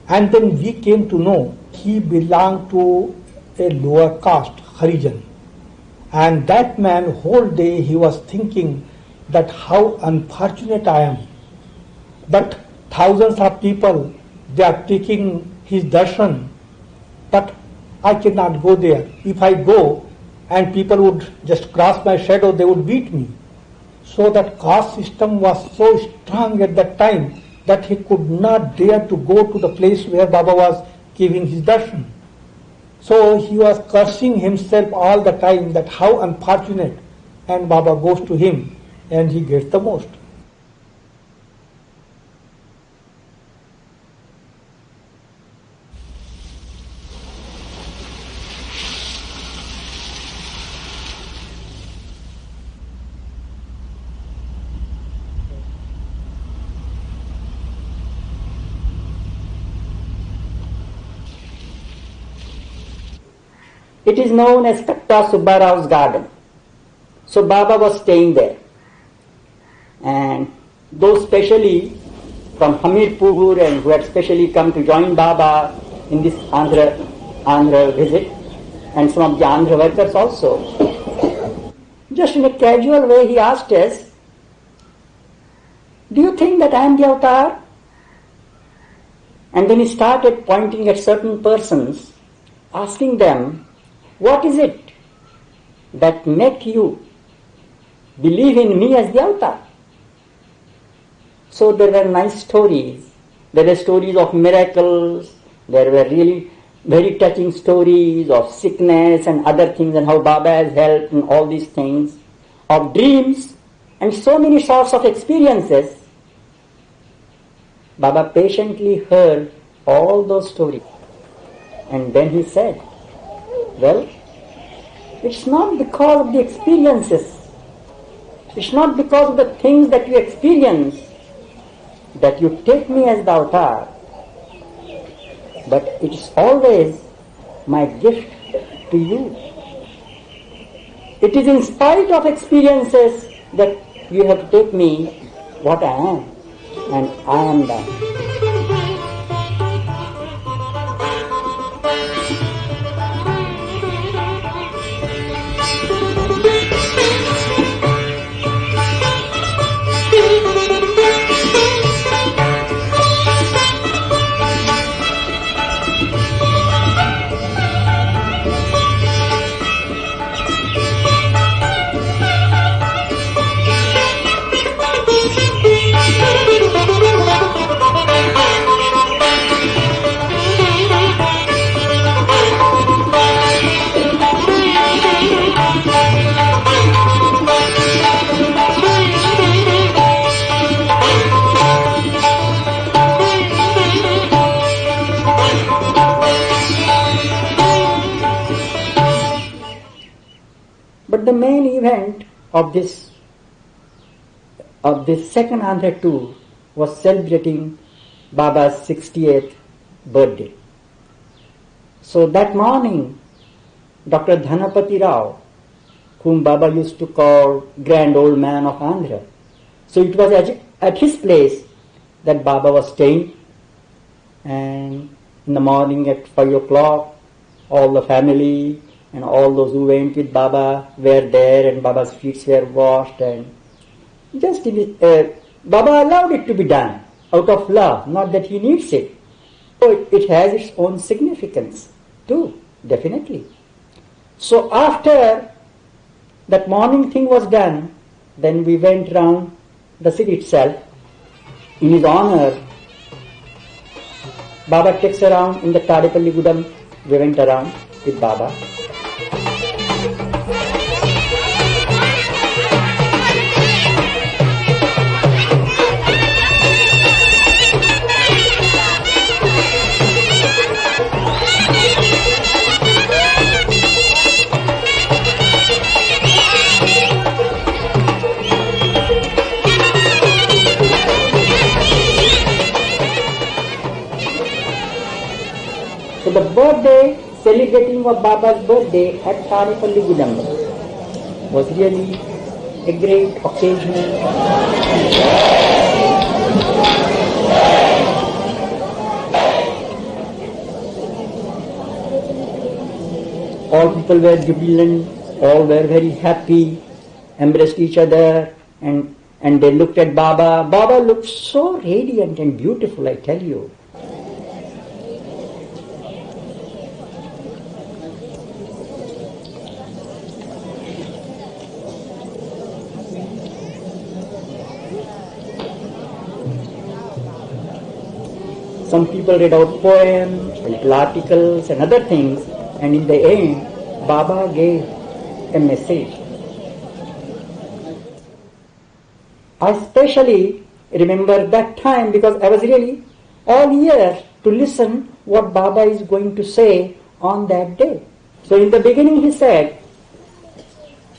And then we came to know he belonged to a lower caste, Harijan. And that man, whole day he was thinking that how unfortunate I am. That thousands of people, they are taking his darshan, but I cannot go there. If I go and people would just cross my shadow, they would beat me. So that caste system was so strong at that time that he could not dare to go to the place where Baba was giving his darshan. So he was cursing himself all the time that how unfortunate, and Baba goes to him and he gets the most. It is known as Katta Subbarau's garden. So Baba was staying there. And those specially from Hamirpur and who had specially come to join Baba in this Andhra visit, and some of the Andhra workers also, just in a casual way he asked us, do you think that I am the avatar? And then he started pointing at certain persons, asking them, what is it that make you believe in me as the avatar? So there were nice stories. There were stories of miracles. There were really very touching stories of sickness and other things and how Baba has helped and all these things, of dreams and so many sorts of experiences. Baba patiently heard all those stories. And then he said, well, it's not because of the experiences. It's not because of the things that you experience that you take me as the avatar, but it is always my gift to you. It is in spite of experiences that you have to take me what I am, and I am that. But the main event of this second Andhra tour was celebrating Baba's 68th birthday. So that morning, Dr. Dhanapati Rao, whom Baba used to call grand old man of Andhra, so it was at his place that Baba was staying, and in the morning at 5 o'clock, all the family and all those who went with Baba were there, and Baba's feet were washed, and just Baba allowed it to be done out of love, not that he needs it. So it has its own significance too, definitely. So after that morning thing was done, then we went round the city itself. In his honor, Baba takes around in the Tadepalli Gudam, we went around with Baba. So the birthday, celebrating of Baba's birthday at Tadepalli Gudam was really a great occasion. All people were jubilant, all were very happy, embraced each other, and they looked at Baba. Baba looked so radiant and beautiful, I tell you. Some people read out poems, little articles and other things, and in the end, Baba gave a message. I especially remember that time because I was really all ears to listen what Baba is going to say on that day. So in the beginning he said,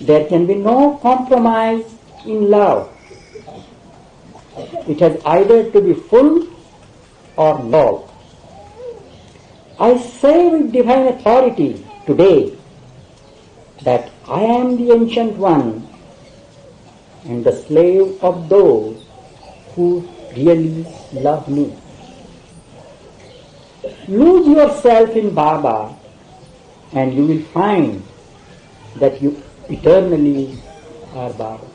there can be no compromise in love. It has either to be full or null. I say with divine authority today that I am the ancient one and the slave of those who really love me. Lose yourself in Baba and you will find that you eternally are Baba.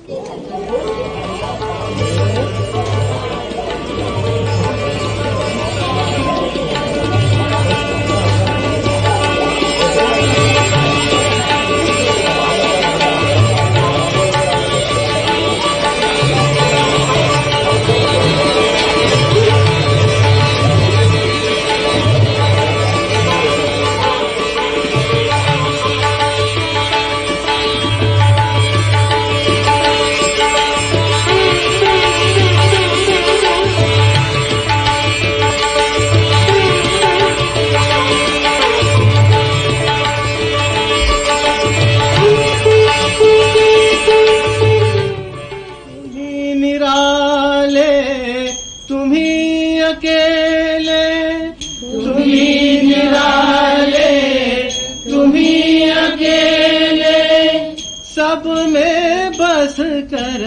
सब में बस कर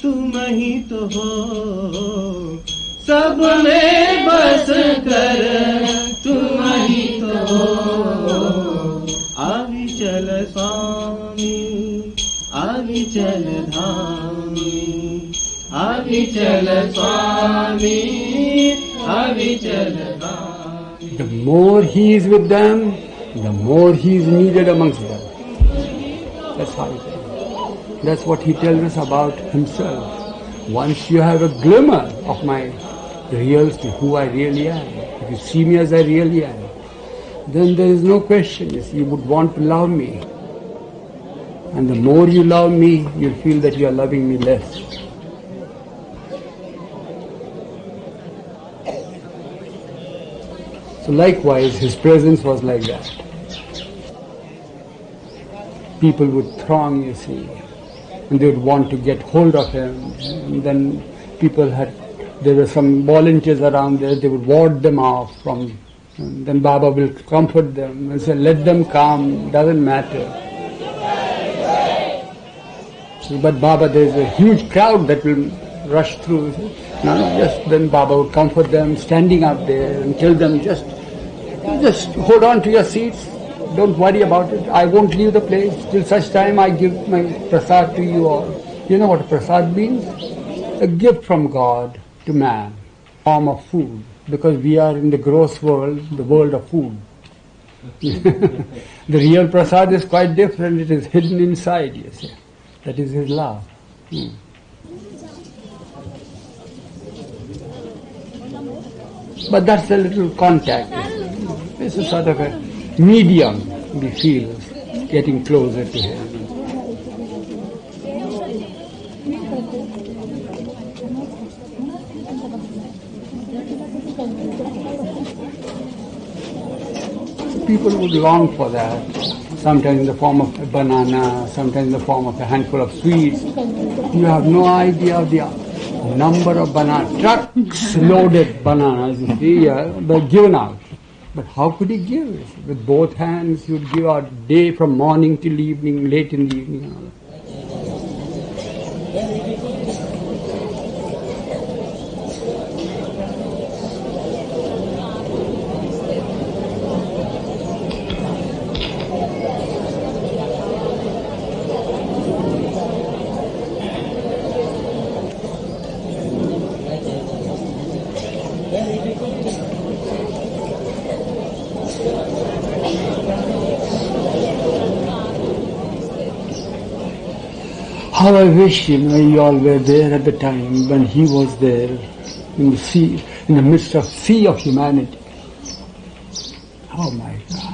तुम ही तो हो, सब में बस कर तुम ही तो हो। अविचल स्वामी अविचल धामी, अविचल स्वामी अविचल Dhami. The more he is with them, the more he is needed amongst them. That's how it is. That's what he tells us about himself. Once you have a glimmer of my real, who I really am, if you see me as I really am, then there is no question. You would want to love me. And the more you love me, you'll feel that you are loving me less. So likewise, his presence was like that. People would throng, you see, and they would want to get hold of him. And then there were some volunteers around there, they would ward them off from, and then Baba will comfort them and say, let them come, doesn't matter. So, but Baba, there's a huge crowd that will rush through. No, just then Baba would comfort them, standing up there and tell them, just hold on to your seats. Don't worry about it. I won't leave the place till such time I give my prasad to you all. You know what prasad means? A gift from God to man, form of food. Because we are in the gross world, the world of food. The real prasad is quite different. It is hidden inside, you see. That is his love. But that's a little contact. It's a sort of a medium, we feel, getting closer to him. People would long for that, sometimes in the form of a banana, sometimes in the form of a handful of sweets. You have no idea of the number of bananas, trucks loaded bananas, you see, they're given out. But how could he give? With both hands, he would give out day from morning till evening, late in the evening. And all that. How I wish, you all were there at the time when he was there in the sea, in the midst of sea of humanity. Oh my God.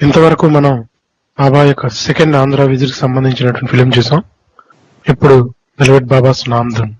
ఇంతవరకు మనం బాబా యొక్క second Andhra visit కి సంబంధించినటువంటి film చూసాం. ఇప్పుడు velvet babas NAM ధున్.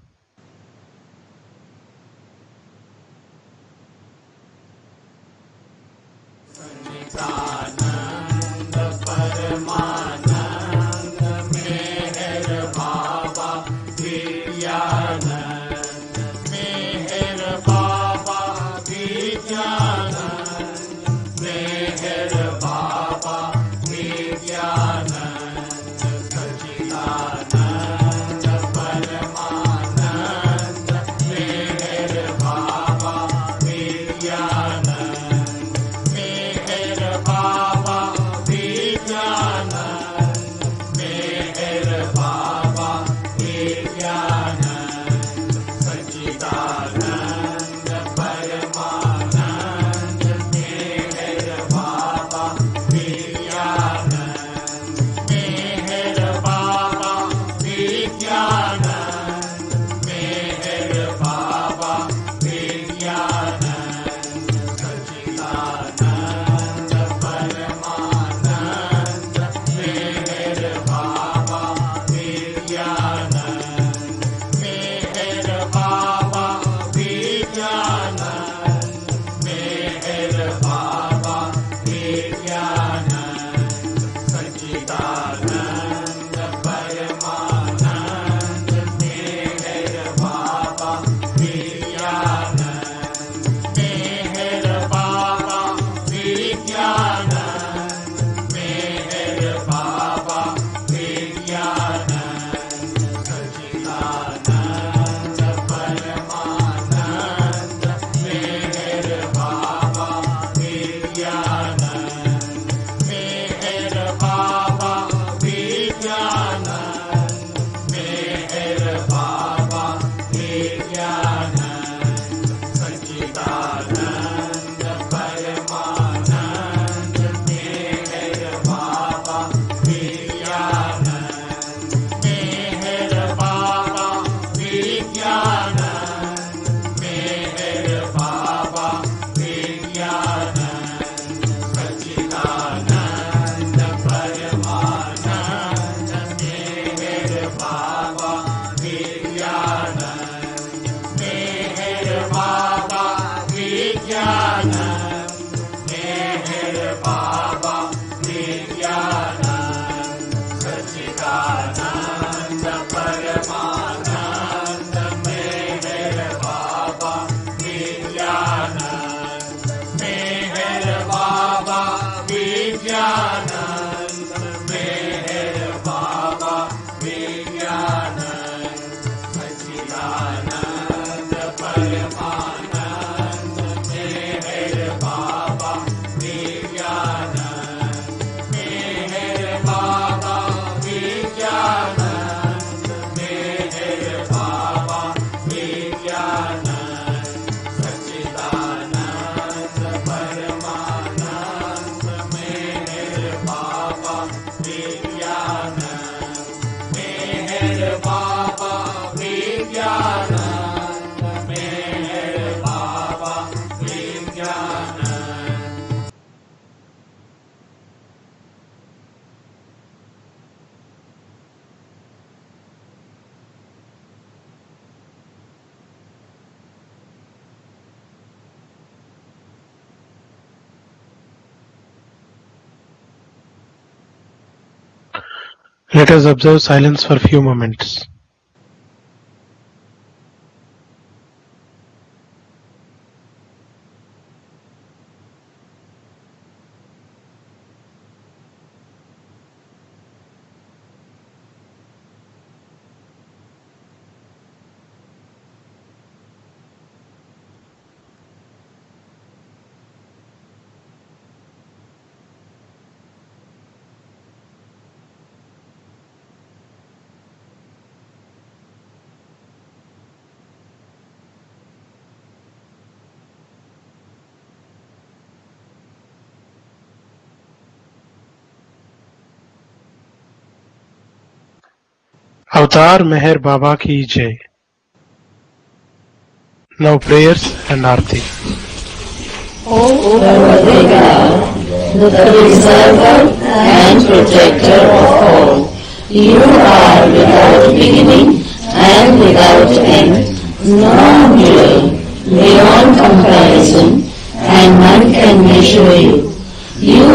Let us observe silence for a few moments. Avatar Meher Baba Ki Jai. Now prayers and Arti. O Almighty God, the preserver and protector of all, you are without beginning and without end, non-dual, beyond comparison, and none can measure you. You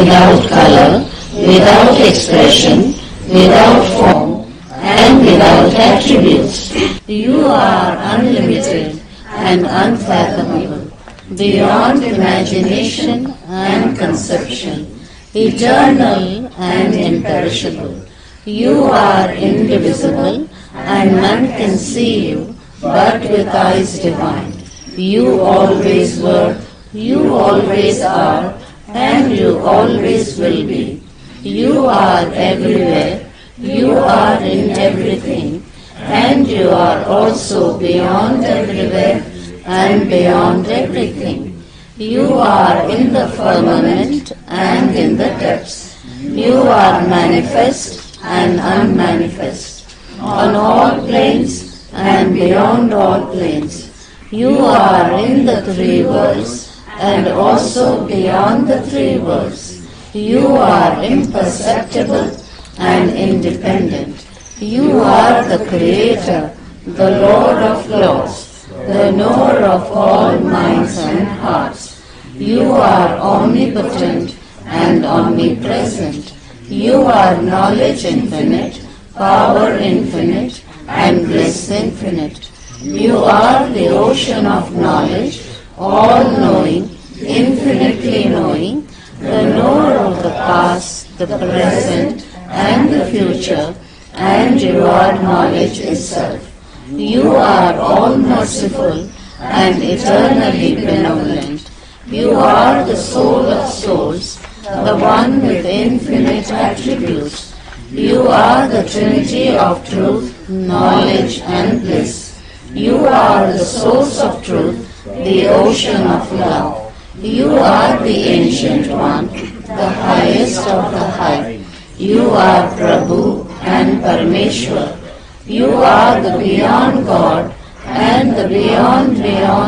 without color, without expression, without form, and without attributes. You are unlimited and unfathomable, beyond imagination and conception, eternal and imperishable. You are indivisible, and none can see you but with eyes divine. You always were, you always are, and you always will be. You are everywhere, you are in everything, and you are also beyond everywhere and beyond everything. You are in the firmament and in the depths. You are manifest and unmanifest, on all planes and beyond all planes. You are in the three worlds and also beyond the three worlds. You are imperceptible and independent. You are the Creator, the Lord of Lords, the knower of all minds and hearts. You are omnipotent and omnipresent. You are knowledge infinite, power infinite, and bliss infinite. You are the ocean of knowledge, all-knowing, infinitely knowing, the knower of the past, the present, and the future, and you are knowledge itself. You are all-merciful and eternally benevolent. You are the soul of souls, the one with infinite attributes. You are the Trinity of truth, knowledge, and bliss. You are the source of truth, the ocean of love. You are the Ancient One, the highest of the high. You are Prabhu and Parameshwar. You are the beyond God and the beyond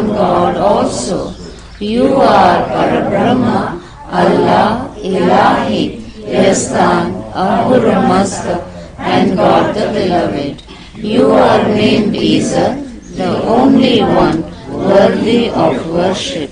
God also. You are Parabrahma, Allah, Ilahi, Yastan, Ahura Mazda, and God the Beloved. You are named Isa, the only one worthy of worship.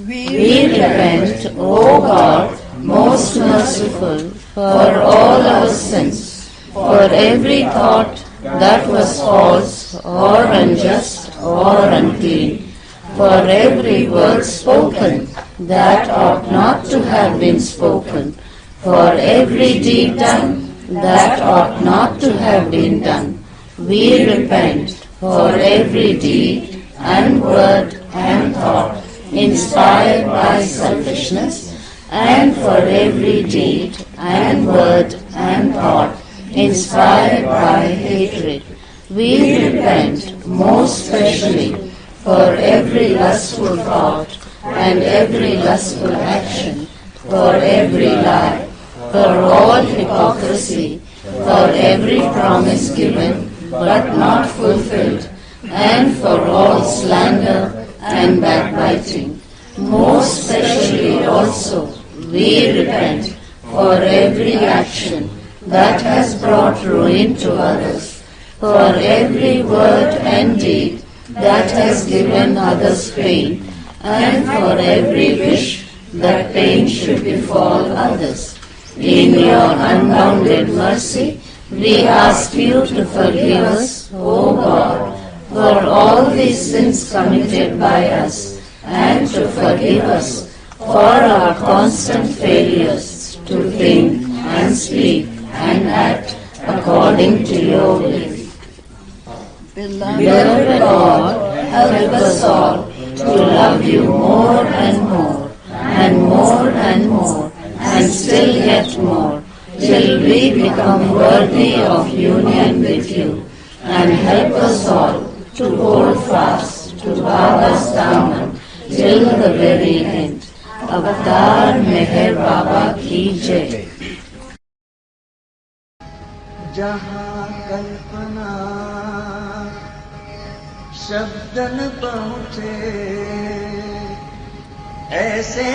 We repent, O God, most merciful, for all our sins, for every thought that was false or unjust or unclean, for every word spoken that ought not to have been spoken, for every deed done that ought not to have been done. We repent for every deed and word and thought inspired by selfishness, and for every deed and word and thought inspired by hatred. We repent most specially for every lustful thought and every lustful action, for every lie, for all hypocrisy, for every promise given but not fulfilled, and for all slander and backbiting. Most specially also we repent for every action that has brought ruin to others, for every word and deed that has given others pain, and for every wish that pain should befall others. In your unbounded mercy, we ask you to forgive us, O God, for all these sins committed by us, and to forgive us for our constant failures to think and speak and act according to your will. Beloved God, help us all to love you more and more, and more and more, and still yet more, till we become worthy of union with you, and help us all to hold fast to Baba's daman till the very end. Avatar Meher Baba ki jai. जहाँ कल्पना शब्द न पहुँचे, ऐसे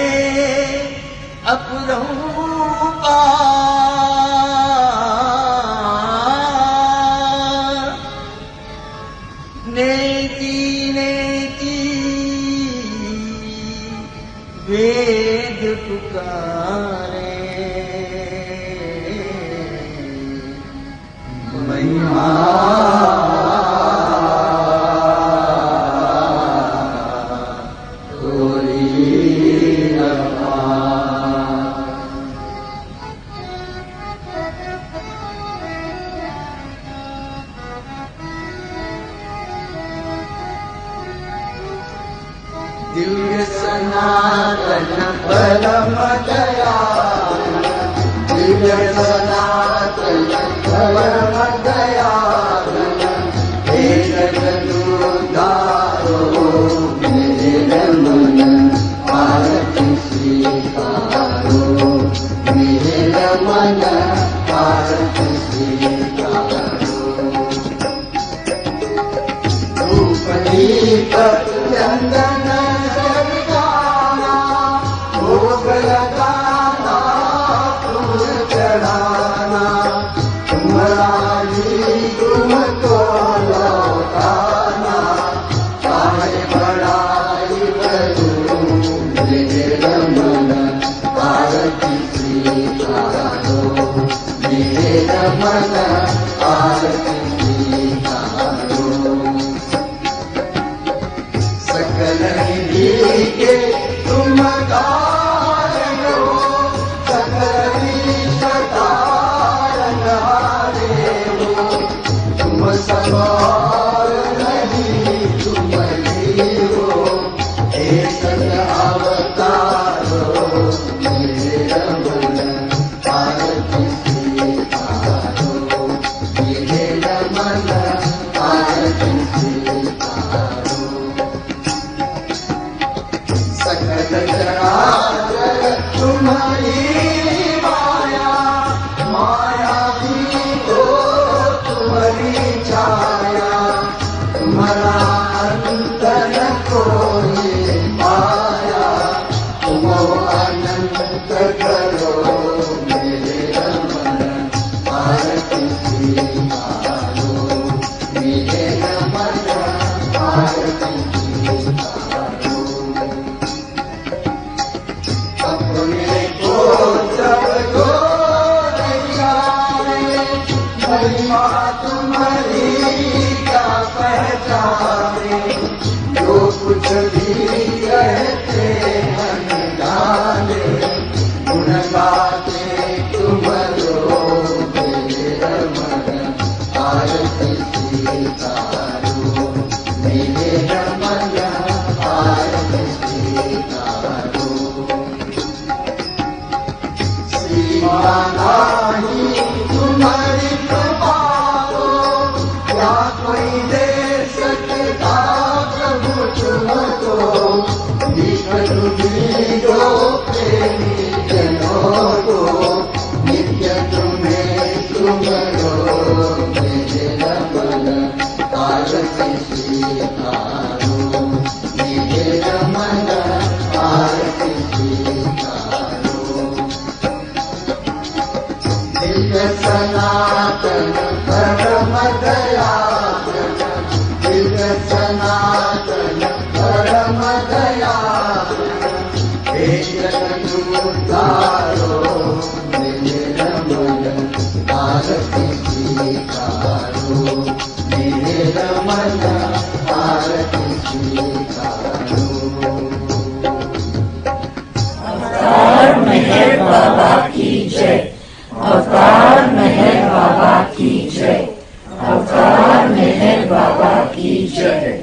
अपरूपा नेति नेति वे वेद पुकारे महिमा दिव्य सनातन परम दयाल दिव्य सनातन परम दयाल हे जगदुद्धारो मेरे मन आरती स्वीकारो मेरे मन आरती स्वीकारो धूप दीप चंदन भोग लगाना फूल चढ़ाना तुम्हारी तुमको लौटाना चाहे बड़ाई करूं मेरे मन आरती स्वीकारो मेरे मन आरती स्वीकारो सकल निधि के तुम कारण हो सकल कारण हारे हो तुम सवार नहीं तुम ही हो एक अवतार हो मेरे मन आरती स्वीकारो मेरे मन आरती स्वीकारो सकल चराचर तुम्हारी माया माया भी तो तुम्हारी छाया तुम्हारा अंत न कोई पाया तुम अनंत करो मेरे मन आरती स्वीकारो मेरे मन आरती स्वीकारो अपने को जब को जाने महिमा तुम्हारी क्या पहचाने जो कुछ भी कहते मन जाने गुण गाते तुम लोग मेरे मन आरती स्वीकारो मेरे मन आरती स्वीकारो नहीं तुम्हारी कृपा को क्या कोई दे सकता प्रभु तुमको दो प्रेमी जनों को नित्य तुम्हें तुम लो मेरे मन आरती स्वीकारो मेरे मन आरती स्वीकारो दिव्य सनातन परम दयाल दिव्य सनातन परम दयाल हे जगदुद्धारो मेरे मन आरती स्वीकारो मेरे मन आरती स्वीकारो अवतार मेहर बाबा की जय अवतार मेहर बाबा की जय अवतार मेहर बाबा की जय